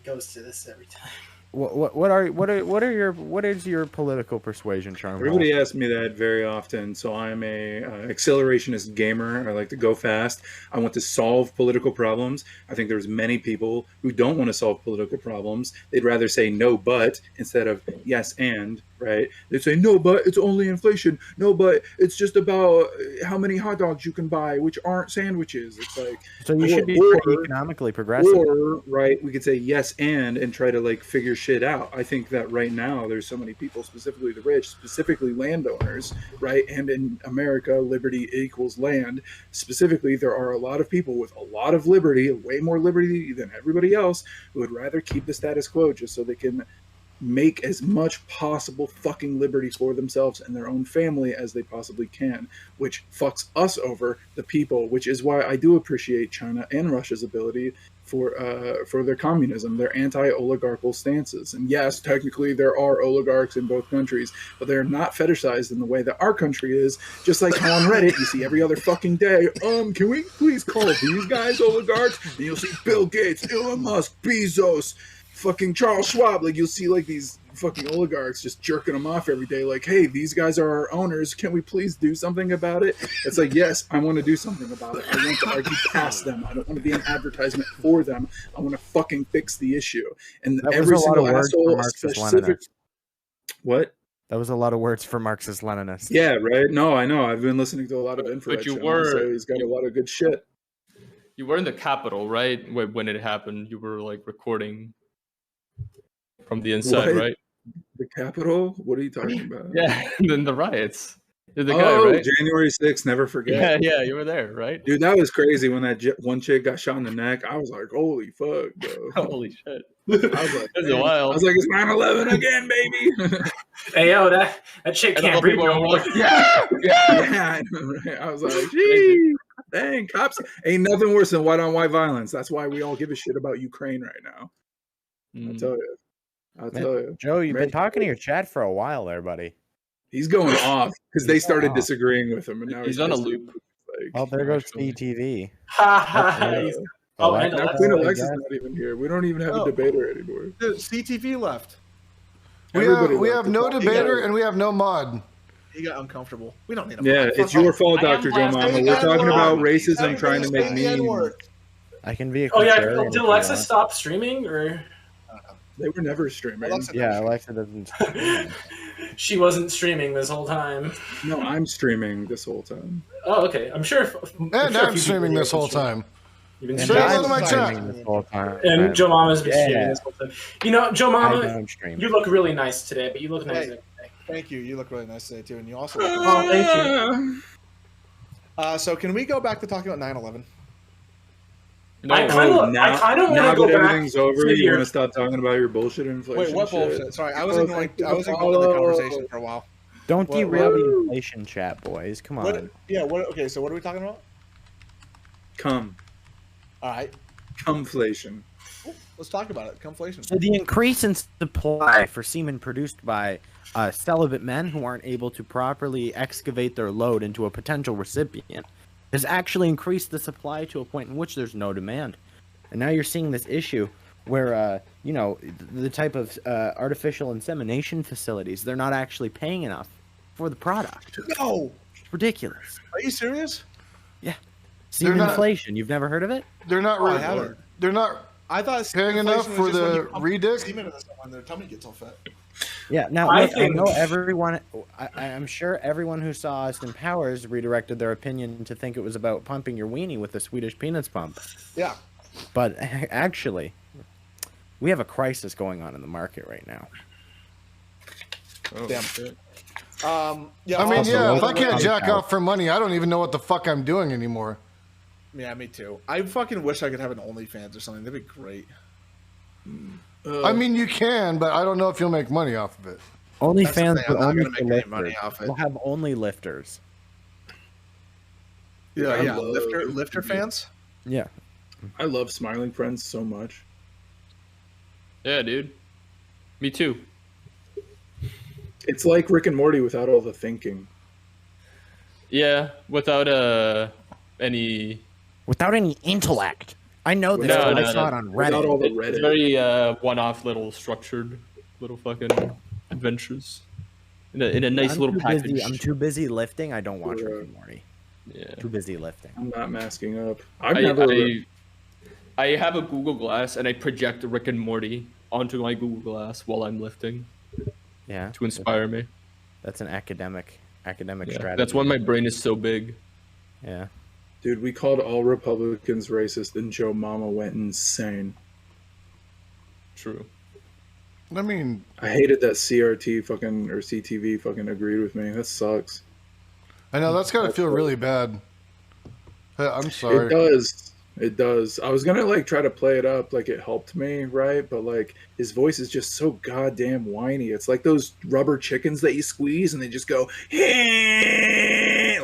Speaker 4: goes to this every time.
Speaker 7: What is your political persuasion, Charm?
Speaker 6: Everybody asks me that very often. So I'm a accelerationist gamer. I like to go fast. I want to solve political problems. I think there's many people who don't want to solve political problems. They'd rather say no, but instead of yes and, right? They'd say no, but it's only inflation. No, but it's just about how many hot dogs you can buy, which aren't sandwiches. It's like,
Speaker 7: so you should be pretty economically progressive.
Speaker 6: Or, right, we could say yes and try to like figure shit out. I think that right now there's so many people, specifically the rich, specifically landowners, right? And in America, liberty equals land. Specifically, there are a lot of people with a lot of liberty, way more liberty than everybody else, who would rather keep the status quo just so they can make as much possible fucking liberty for themselves and their own family as they possibly can, which fucks us over, the people, which is why I do appreciate China and Russia's ability for their communism, their anti-oligarchical stances. And yes, technically there are oligarchs in both countries, but they're not fetishized in the way that our country is, just like how on Reddit you see every other fucking day, can we please call these guys oligarchs? And you'll see Bill Gates, Elon Musk, Bezos, fucking Charles Schwab. Like, you'll see like these fucking oligarchs just jerking them off every day, like, hey, these guys are our owners, can we please do something about it? It's like, yes, I want to do something about it. I want to argue past them. I don't want to be an advertisement for them. I want to fucking fix the issue. And
Speaker 7: that
Speaker 6: every
Speaker 7: was a lot
Speaker 6: single
Speaker 7: of words
Speaker 6: asshole,
Speaker 7: for Marxist-Leninists.
Speaker 6: What?
Speaker 7: That was a lot of words for Marxist-Leninists.
Speaker 6: Yeah, right? No, I know. I've been listening to a lot of info.
Speaker 10: But you were...
Speaker 6: so he's got a lot of good shit.
Speaker 10: You were in the Capitol, right? When it happened, you were like recording from the inside, right?
Speaker 6: The Capitol? What are you talking about?
Speaker 10: Yeah, then the riots. You're the guy, right?
Speaker 6: January 6th, never forget.
Speaker 10: Yeah, you were there, right?
Speaker 6: Dude, that was crazy when that one chick got shot in the neck. I was like, holy fuck, bro.
Speaker 10: Holy shit.
Speaker 6: I was like,
Speaker 10: that's wild.
Speaker 6: I was like, it's 9/11 again, baby.
Speaker 4: Hey, yo, that chick can't breathe no more.
Speaker 6: Yeah, I know, right? I was like, gee, dang, cops. Ain't nothing worse than white-on-white violence. That's why we all give a shit about Ukraine right now. I'll tell you. I'll tell you.
Speaker 7: Joe, you've been talking to your chat for a while there, buddy.
Speaker 6: He's going off because they started disagreeing with him, and now
Speaker 10: he's on a loop.
Speaker 6: Like,
Speaker 7: oh, there goes CTV.
Speaker 6: Now Queen Alexa's not even here. We don't even have a debater anymore.
Speaker 2: Dude, CTV left.
Speaker 1: We have no debater and we have no mod.
Speaker 2: He got uncomfortable. We don't need a
Speaker 6: mod. It's your fault, Dr. Joe Mama. We're talking about racism, trying to make memes.
Speaker 7: I can be a
Speaker 4: did Alexa stop streaming, or?
Speaker 6: They were never streaming.
Speaker 7: Alexa doesn't stream.
Speaker 4: She wasn't streaming this whole time.
Speaker 6: No, I'm streaming this whole time.
Speaker 4: Oh, okay. I'm sure.
Speaker 1: I'm streaming this whole time.
Speaker 4: You've been
Speaker 1: streaming my chat.
Speaker 7: This whole time.
Speaker 4: And Joe Mama's been streaming this whole time. You know, Joe Mama, you look really nice today, but you look nice every day.
Speaker 2: Thank you. You look really nice today, too. And you also
Speaker 4: look thank
Speaker 2: you. So can we go back to talking about 9/11?
Speaker 6: No,
Speaker 4: I kind of want to go back.
Speaker 6: Everything's over. You want to stop talking about your bullshit inflation?
Speaker 2: Wait, what bullshit?
Speaker 6: Shit?
Speaker 2: Sorry, I was ignoring the conversation for a while.
Speaker 7: Don't derail the inflation chat, boys. Come on.
Speaker 2: Okay, so what are we talking about?
Speaker 6: Come.
Speaker 2: All right.
Speaker 6: Cumflation.
Speaker 2: Let's talk about it. Cumflation.
Speaker 7: So the increase in supply for semen produced by celibate men who aren't able to properly excavate their load into a potential recipient has actually increased the supply to a point in which there's no demand. And now you're seeing this issue where, the type of artificial insemination facilities, they're not actually paying enough for the product.
Speaker 2: No!
Speaker 7: It's ridiculous.
Speaker 2: Are you serious?
Speaker 7: Yeah. Semen inflation. You've never heard of it?
Speaker 1: They're not really. They're not.
Speaker 2: I thought
Speaker 1: paying enough for the redick.
Speaker 2: Semen when their tummy gets all fat.
Speaker 7: Yeah, now I know everyone. I'm sure everyone who saw Austin Powers redirected their opinion to think it was about pumping your weenie with the Swedish Peanuts pump.
Speaker 2: Yeah,
Speaker 7: but actually, we have a crisis going on in the market right now.
Speaker 2: Oh, damn.
Speaker 1: If I can't jack off for money, I don't even know what the fuck I'm doing anymore.
Speaker 2: Yeah, me too. I fucking wish I could have an OnlyFans or something. That'd be great.
Speaker 1: I mean, you can, but I don't know if you'll make money off of it.
Speaker 7: OnlyFans will only
Speaker 2: make any money off it.
Speaker 7: We'll have only lifters.
Speaker 2: Yeah, lifter fans.
Speaker 7: Yeah,
Speaker 6: I love Smiling Friends so much.
Speaker 10: Yeah, dude. Me too.
Speaker 6: It's like Rick and Morty without all the thinking.
Speaker 10: Yeah, without any
Speaker 7: intellect. I know this.
Speaker 10: No,
Speaker 7: I saw it on
Speaker 6: Without all
Speaker 7: Reddit.
Speaker 6: the
Speaker 10: It's
Speaker 6: Reddit.
Speaker 10: very one-off little structured little fucking adventures in a nice little package.
Speaker 7: I'm too busy lifting. I don't watch Rick and Morty.
Speaker 10: Yeah.
Speaker 7: Too busy lifting.
Speaker 6: I'm not masking up.
Speaker 10: I have a Google Glass and I project Rick and Morty onto my Google Glass while I'm lifting.
Speaker 7: Yeah.
Speaker 10: To inspire me.
Speaker 7: That's an academic
Speaker 10: Yeah,
Speaker 7: strategy.
Speaker 10: that's why my brain is so big.
Speaker 7: Yeah.
Speaker 6: Dude, we called all Republicans racist, and Joe Mama went insane.
Speaker 10: True.
Speaker 1: I mean,
Speaker 6: I hated that CRT fucking or CTV fucking agreed with me. That sucks.
Speaker 1: I know that's got to feel really bad. I'm sorry.
Speaker 6: It does. It does. I was gonna like try to play it up like it helped me, right? But like his voice is just so goddamn whiny. It's like those rubber chickens that you squeeze and they just go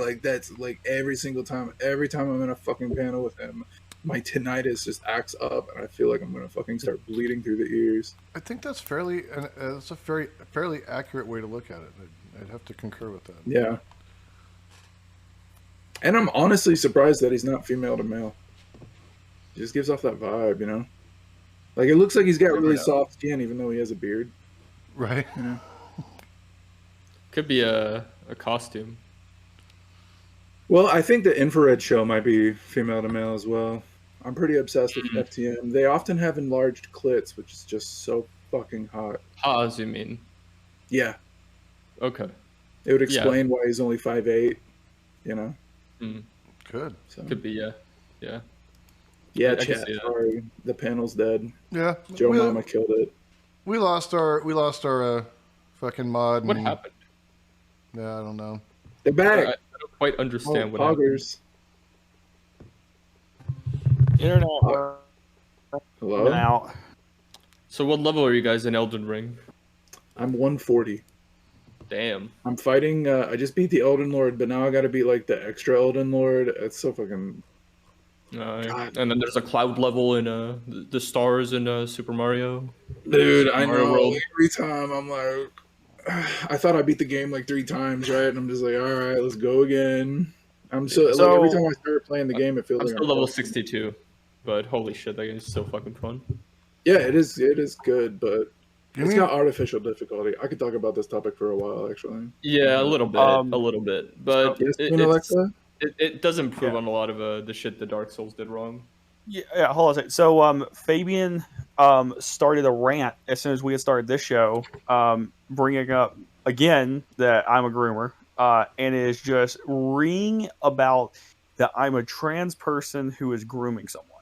Speaker 6: like that's like every single time. Every time I'm in a fucking panel with him, my tinnitus just acts up, and I feel like I'm gonna fucking start bleeding through the ears.
Speaker 1: I think that's that's a fairly accurate way to look at it. I'd have to concur with that.
Speaker 6: Yeah. And I'm honestly surprised that he's not female to male. He just gives off that vibe, you know? Like, it looks like he's got really soft skin, even though he has a beard.
Speaker 1: Right.
Speaker 6: You know?
Speaker 10: Could be a costume.
Speaker 6: Well, I think the infrared show might be female to male as well. I'm pretty obsessed with FTM. They often have enlarged clits, which is just so fucking hot.
Speaker 10: Pause, you mean?
Speaker 6: Yeah.
Speaker 10: Okay.
Speaker 6: It would explain why he's only 5'8", you know?
Speaker 1: Good.
Speaker 6: So.
Speaker 10: Could be, yeah. Yeah.
Speaker 6: Yeah,
Speaker 10: I can
Speaker 6: chat.
Speaker 10: see that.
Speaker 6: Sorry, the panel's dead.
Speaker 1: Yeah.
Speaker 6: Joe Mama killed it.
Speaker 1: We lost our fucking mod.
Speaker 10: What happened?
Speaker 1: Yeah, I don't know.
Speaker 6: They're back.
Speaker 10: I don't quite understand what
Speaker 6: poggers.
Speaker 11: Internet.
Speaker 6: Hello?
Speaker 11: Now.
Speaker 10: So what level are you guys in Elden Ring?
Speaker 6: I'm 140.
Speaker 10: Damn.
Speaker 6: I'm fighting. I just beat the Elden Lord, but now I gotta beat like the extra Elden Lord. It's so fucking.
Speaker 10: And then there's a cloud level in the stars in Super Mario.
Speaker 6: Dude,
Speaker 10: Super
Speaker 6: I
Speaker 10: Mario
Speaker 6: know.
Speaker 10: World.
Speaker 6: Every time I'm like, I thought I beat the game like 3 times, right? And I'm just like, all right, let's go again. I'm so like, every time I start playing the game, it feels
Speaker 10: I'm
Speaker 6: like
Speaker 10: still level 62, but holy shit, that game is so fucking fun.
Speaker 6: Yeah, it is. It is good, but
Speaker 1: You
Speaker 6: it's
Speaker 1: mean-
Speaker 6: got artificial difficulty. I could talk about this topic for a while, actually.
Speaker 10: Yeah, a little bit, but
Speaker 6: Yes,
Speaker 10: it,
Speaker 6: Queen Alexa?
Speaker 10: it does improve on a lot of the shit that Dark Souls did wrong.
Speaker 11: Yeah, hold on a second. So, Fabian started a rant as soon as we had started this show, bringing up again that I'm a groomer, and is just reeing about that I'm a trans person who is grooming someone.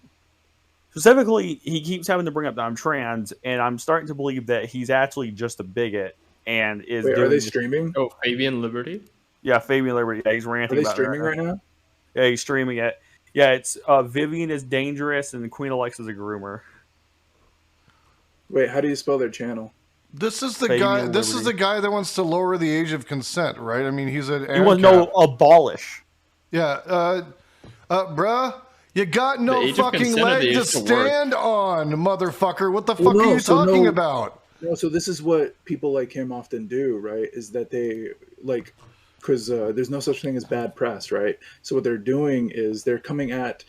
Speaker 11: Specifically, he keeps having to bring up that I'm trans, and I'm starting to believe that he's actually just a bigot and is.
Speaker 6: Wait, are
Speaker 11: doing
Speaker 6: they
Speaker 11: this-
Speaker 6: streaming?
Speaker 10: Oh, Fabian Liberty?
Speaker 11: Yeah, Fabian Liberty. Yeah, he's
Speaker 6: Are
Speaker 11: ranting
Speaker 6: they
Speaker 11: about it
Speaker 6: streaming right now?
Speaker 11: Yeah, he's streaming it. Yeah, it's Vivian is dangerous and Queen Alexa's a groomer.
Speaker 6: Wait, how do you spell their channel?
Speaker 1: This is the
Speaker 11: Fabian
Speaker 1: guy. This is
Speaker 11: Liberty.
Speaker 1: the guy that wants to lower the age of consent, right? I mean, he's an.
Speaker 11: He wants to know abolish.
Speaker 1: Yeah, bruh, you got
Speaker 10: The
Speaker 1: no
Speaker 10: age of
Speaker 1: fucking
Speaker 10: consent or the
Speaker 1: leg to
Speaker 10: age to work?
Speaker 1: stand on, motherfucker. What the
Speaker 6: Well,
Speaker 1: fuck are
Speaker 6: no,
Speaker 1: you
Speaker 6: so
Speaker 1: talking
Speaker 6: no-
Speaker 1: about?
Speaker 6: No, so this is what people like him often do, right? Is that they like, because there's no such thing as bad press, right? So what they're doing is they're coming at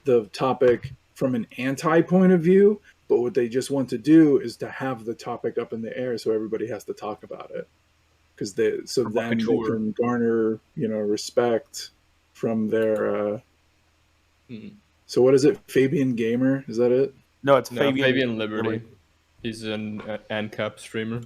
Speaker 6: the topic from an anti point of view, but what they just want to do is to have the topic up in the air so everybody has to talk about it, because then they can garner respect from their. So what is it? Fabian Gamer, is that it?
Speaker 11: No, it's
Speaker 10: No,
Speaker 11: Fabian,
Speaker 10: Fabian Liberty. He's an ANCAP streamer.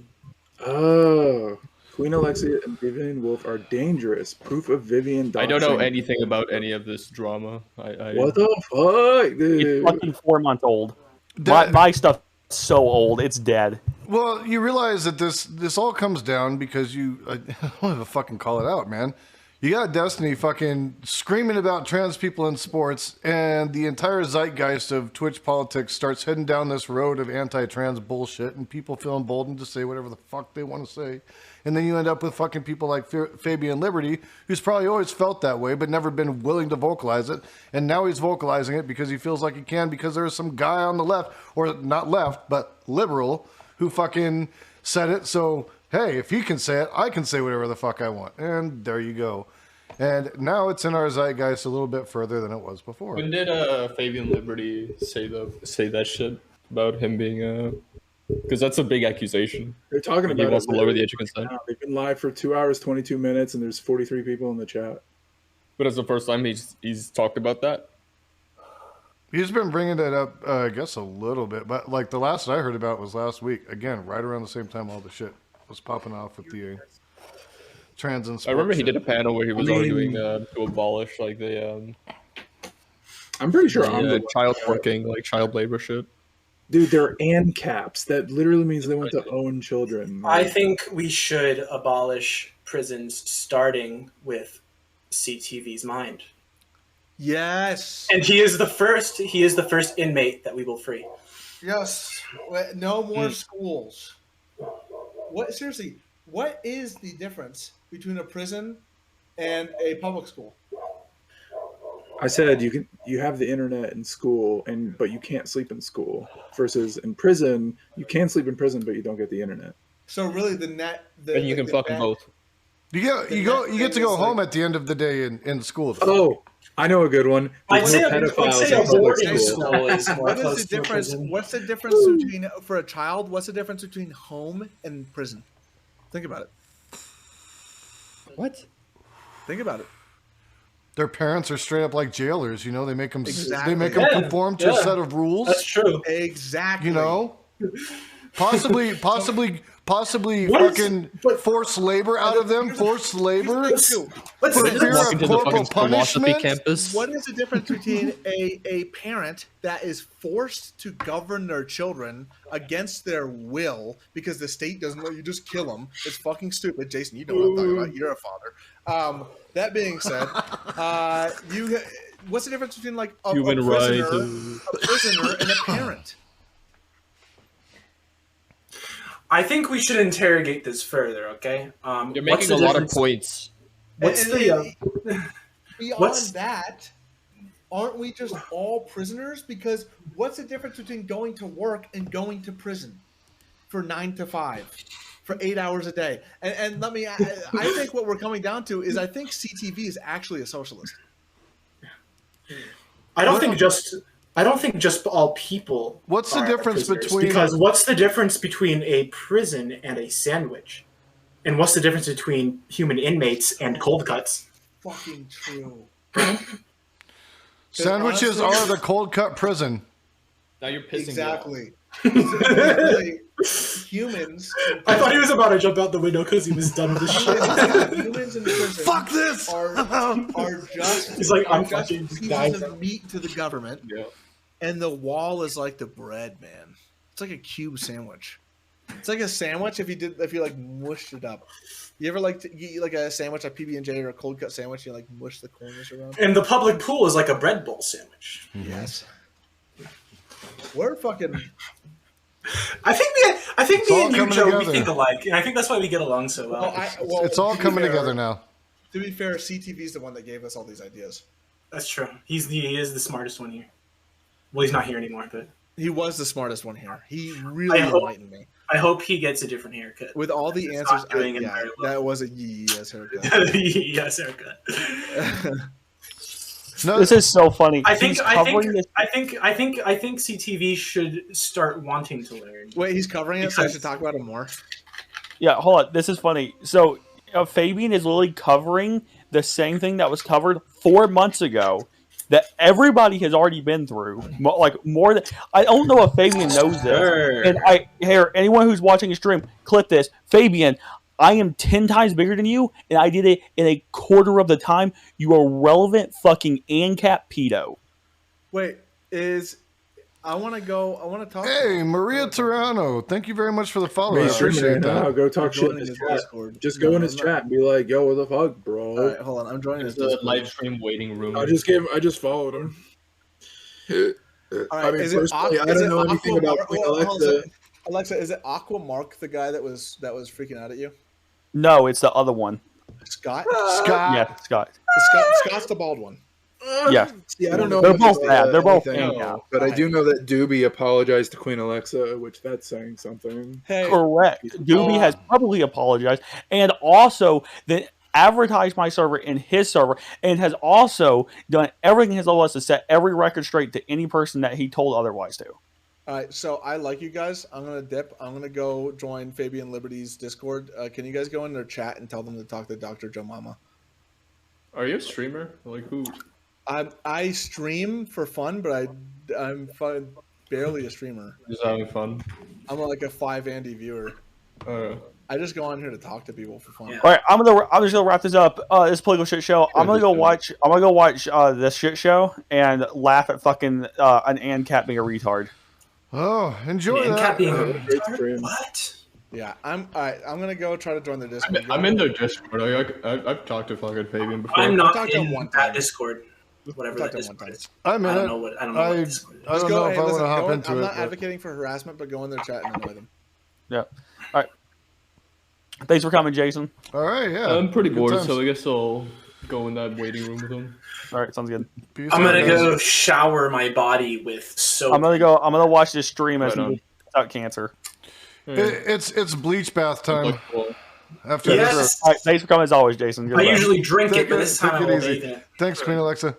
Speaker 6: Oh, Queen Alexia and Vivian Wolf are dangerous. Proof of Vivian.
Speaker 10: I don't know
Speaker 6: doxing.
Speaker 10: anything about any of this drama.
Speaker 6: What the fuck, dude?
Speaker 11: He's fucking 4 months old. My stuff's so old, it's dead.
Speaker 1: Well, you realize that this all comes down because you. I don't have to fucking call it out, man. You got Destiny fucking screaming about trans people in sports, and the entire zeitgeist of Twitch politics starts heading down this road of anti-trans bullshit, and people feel emboldened to say whatever the fuck they want to say. And then you end up with fucking people like Fabian Liberty, who's probably always felt that way, but never been willing to vocalize it. And now he's vocalizing it because he feels like he can, because there is some guy on the left, or not left, but liberal, who fucking said it. So, hey, if he can say it, I can say whatever the fuck I want. And there you go. And now it's in our zeitgeist a little bit further than it was before.
Speaker 10: When did Fabian Liberty say that shit about him being because that's a big accusation.
Speaker 6: They're talking
Speaker 10: He
Speaker 6: about
Speaker 10: wants
Speaker 6: it
Speaker 10: to lower the age of consent.
Speaker 6: now. They've been live for 2 hours, 22 minutes, and there's 43 people in the chat.
Speaker 10: But it's the first time he's talked about that.
Speaker 1: He's been bringing it up, I guess, a little bit. But, like, the last I heard about was last week. Again, right around the same time all the shit was popping off with the trans and sports.
Speaker 10: I remember he
Speaker 1: shit.
Speaker 10: did a panel where he was arguing to abolish, like, the...
Speaker 6: I'm pretty sure
Speaker 10: child working, like, child labor shit.
Speaker 6: Dude, they're ANCAPs. That literally means they want to own children.
Speaker 4: I think we should abolish prisons, starting with CTV's mind.
Speaker 2: Yes.
Speaker 4: And he is the first inmate that we will free.
Speaker 2: Yes. No more schools. What seriously? What is the difference between a prison and a public school?
Speaker 6: I said you have the internet in school, but you can't sleep in school. Versus in prison, you can sleep in prison, but you don't get the internet.
Speaker 2: So really,
Speaker 10: And you can fucking both.
Speaker 1: You get to go home at the end of the day in school.
Speaker 6: Oh, I know a good one.
Speaker 4: I'd say a boarding
Speaker 6: school.
Speaker 4: school is more
Speaker 2: What is
Speaker 4: close
Speaker 2: the
Speaker 4: to a
Speaker 2: difference?
Speaker 4: prison.
Speaker 2: What's the difference between for a child? What's the difference between home and prison? Think about it.
Speaker 10: What?
Speaker 2: Think about it.
Speaker 1: Their parents are straight up like jailers. You know, they make them
Speaker 2: Exactly.
Speaker 1: they make them conform to a set of rules.
Speaker 4: That's true.
Speaker 2: Exactly.
Speaker 1: You know, possibly
Speaker 4: What
Speaker 1: fucking forced labor out of them. Forced labor
Speaker 2: What's
Speaker 1: for
Speaker 2: the
Speaker 1: fear
Speaker 10: Walk
Speaker 1: of
Speaker 10: into the
Speaker 1: corporal
Speaker 10: fucking philosophy
Speaker 1: punishment.
Speaker 10: campus.
Speaker 2: What is the difference between a parent that is forced to govern their children against their will because the state doesn't let you just kill them? It's fucking stupid. Jason, you know what I'm talking about. You're a father. That being said, what's the difference between like a prisoner and a parent?
Speaker 4: I think we should interrogate this further. Okay.
Speaker 10: You're making a lot of points.
Speaker 4: What's the
Speaker 2: beyond that? Aren't we just all prisoners? Because what's the difference between going to work and going to prison for 9 to 5, for 8 hours a day? And let me, I think what we're coming down to is I think CTV is actually a socialist.
Speaker 4: I don't think just all people.
Speaker 1: What's the
Speaker 4: are
Speaker 1: difference
Speaker 4: prisoners,
Speaker 1: between-
Speaker 4: Because what's the difference between a prison and a sandwich? And what's the difference between human inmates and cold cuts?
Speaker 2: Fucking true.
Speaker 1: Sandwiches are the cold cut prison.
Speaker 10: Now you're pissing
Speaker 2: Exactly. Exactly. Humans.
Speaker 4: I thought he was about to jump out the window because he was done with the shit.
Speaker 2: Humans in prison.
Speaker 1: Fuck this!
Speaker 2: Are just.
Speaker 4: He's like, I'm
Speaker 2: just
Speaker 4: fucking
Speaker 2: pieces
Speaker 4: dying.
Speaker 2: of meat to the government.
Speaker 10: Yeah.
Speaker 2: And the wall is like the bread, man. It's like a cube sandwich. It's like a sandwich if you like mushed it up. You ever like to eat like a sandwich, a PB&J or a cold cut sandwich? You like mush the corners around.
Speaker 4: And the public pool is like a bread bowl sandwich.
Speaker 2: Yes. We're fucking.
Speaker 4: I think
Speaker 1: It's
Speaker 4: me
Speaker 1: all
Speaker 4: and you,
Speaker 1: coming
Speaker 4: Joe, we
Speaker 1: together.
Speaker 4: think alike, and I think that's why we get along so well.
Speaker 1: It's all
Speaker 2: to be
Speaker 1: coming
Speaker 2: fair-
Speaker 1: together now.
Speaker 2: To be fair, CTV's the one that gave us all these ideas.
Speaker 4: That's true. He is the smartest one here. Well, he's not here anymore, but
Speaker 2: He was the smartest one here. He really
Speaker 4: I hope-
Speaker 2: enlightened me.
Speaker 4: I hope he gets a different haircut.
Speaker 2: With all the
Speaker 4: He's
Speaker 2: answers,
Speaker 4: not doing it
Speaker 2: yeah,
Speaker 4: very well.
Speaker 2: that was a yes haircut.
Speaker 4: Yes, haircut.
Speaker 11: This is so funny.
Speaker 4: I
Speaker 11: He's
Speaker 4: think
Speaker 11: covering this-
Speaker 4: CTV should start wanting to learn.
Speaker 2: Wait, he's covering it, so I
Speaker 4: Because-
Speaker 2: should talk about it more.
Speaker 11: Yeah, hold on. This is funny. So Fabian is literally covering the same thing that was covered 4 months ago that everybody has already been through. Like more than I don't know if Fabian knows this. And anyone who's watching the stream, clip this. Fabian, I am 10 times bigger than you, and I did it in a quarter of the time. You are relevant fucking ANCAP pedo.
Speaker 2: Wait, is I want to go. I want to talk.
Speaker 1: Hey, Maria Tirano, thank you very much for the follow. I
Speaker 6: Hey, sure,
Speaker 1: appreciate
Speaker 6: man.
Speaker 1: that.
Speaker 6: Go talk shit in
Speaker 2: joining
Speaker 6: his
Speaker 2: his
Speaker 6: chat.
Speaker 2: Discord.
Speaker 6: Just go in his
Speaker 2: I'm
Speaker 6: chat and be like, "Yo, what the fuck, bro?"
Speaker 2: All right, hold on. I'm joining his
Speaker 10: There's a
Speaker 2: Discord.
Speaker 10: live stream waiting room.
Speaker 6: I just followed him.
Speaker 2: All right,
Speaker 6: I mean,
Speaker 2: is it
Speaker 6: personally, I
Speaker 2: is
Speaker 6: don't
Speaker 2: it
Speaker 6: know anything
Speaker 2: Aqua
Speaker 6: about
Speaker 2: Mark-
Speaker 6: Queen
Speaker 2: hold on,
Speaker 6: Alexa.
Speaker 2: Alexa, is it Aqua Mark the guy that was freaking out at you?
Speaker 11: No, it's the other one.
Speaker 2: Scott?
Speaker 1: Scott.
Speaker 11: Yeah, Scott.
Speaker 2: Scott's the bald one.
Speaker 11: Yeah.
Speaker 6: See, I don't know.
Speaker 11: They're
Speaker 6: much
Speaker 11: both
Speaker 6: about
Speaker 11: bad. They're both
Speaker 6: anything,
Speaker 11: bad.
Speaker 6: but I do know that Doobie apologized to Queen Alexa, which that's saying something.
Speaker 2: Hey,
Speaker 11: Correct. Doobie has publicly apologized and also then advertised my server in his server and has also done everything in his OS to set every record straight to any person that he told otherwise to.
Speaker 2: all right, so I like you guys. I'm gonna dip. I'm gonna go join Fabian Liberty's Discord. Can you guys go in their chat and tell them to talk to Dr. Joe Mama?
Speaker 10: Are you a streamer? Like who?
Speaker 2: I stream for fun, but I'm barely a streamer.
Speaker 10: Just having fun.
Speaker 2: I'm like a 5 Andy viewer. I just go on here to talk to people for fun.
Speaker 4: Yeah.
Speaker 11: All right, I'm just gonna wrap this up. This political shit show. I'm gonna go watch this shit show and laugh at fucking an ANCAP being a retard.
Speaker 1: Oh, enjoy
Speaker 4: And
Speaker 1: that.
Speaker 4: Cat being
Speaker 6: Great stream.
Speaker 4: what?
Speaker 2: Yeah, all right. I'm gonna go try to join the Discord.
Speaker 10: I'm in their Discord. I've talked to fucking Fabian before.
Speaker 4: I'm not
Speaker 2: talked to him
Speaker 4: in
Speaker 2: one time.
Speaker 4: that Discord. Whatever
Speaker 2: Talked
Speaker 4: that
Speaker 2: to him one
Speaker 4: Discord
Speaker 2: time.
Speaker 4: is.
Speaker 1: I'm in
Speaker 4: I
Speaker 1: it.
Speaker 4: don't know what. I don't know what Discord is.
Speaker 1: I don't know if I want to hop into
Speaker 2: I'm
Speaker 1: it.
Speaker 2: not
Speaker 1: but-
Speaker 2: advocating for harassment, but go in their chat and annoy them.
Speaker 11: Yeah. All right. Thanks for coming, Jason.
Speaker 1: All right, yeah.
Speaker 10: I'm pretty
Speaker 1: Good
Speaker 10: bored,
Speaker 1: times.
Speaker 10: so I guess I'll go in that waiting room with him.
Speaker 11: All right, sounds good.
Speaker 1: Peace
Speaker 4: I'm
Speaker 1: out,
Speaker 4: gonna
Speaker 1: guys.
Speaker 4: go shower my body with soap.
Speaker 11: I'm gonna watch this stream as
Speaker 10: Right on.
Speaker 11: he without cancer.
Speaker 1: It's bleach bath time. After
Speaker 4: Yes.
Speaker 1: this.
Speaker 11: All right, thanks for coming as always, Jason.
Speaker 4: I
Speaker 11: Goodbye.
Speaker 4: usually drink it,
Speaker 1: Take
Speaker 4: but
Speaker 1: it-
Speaker 4: this time
Speaker 1: take
Speaker 4: I
Speaker 1: it
Speaker 4: won't
Speaker 1: easy.
Speaker 4: take it.
Speaker 1: Thanks, Queen Alexa.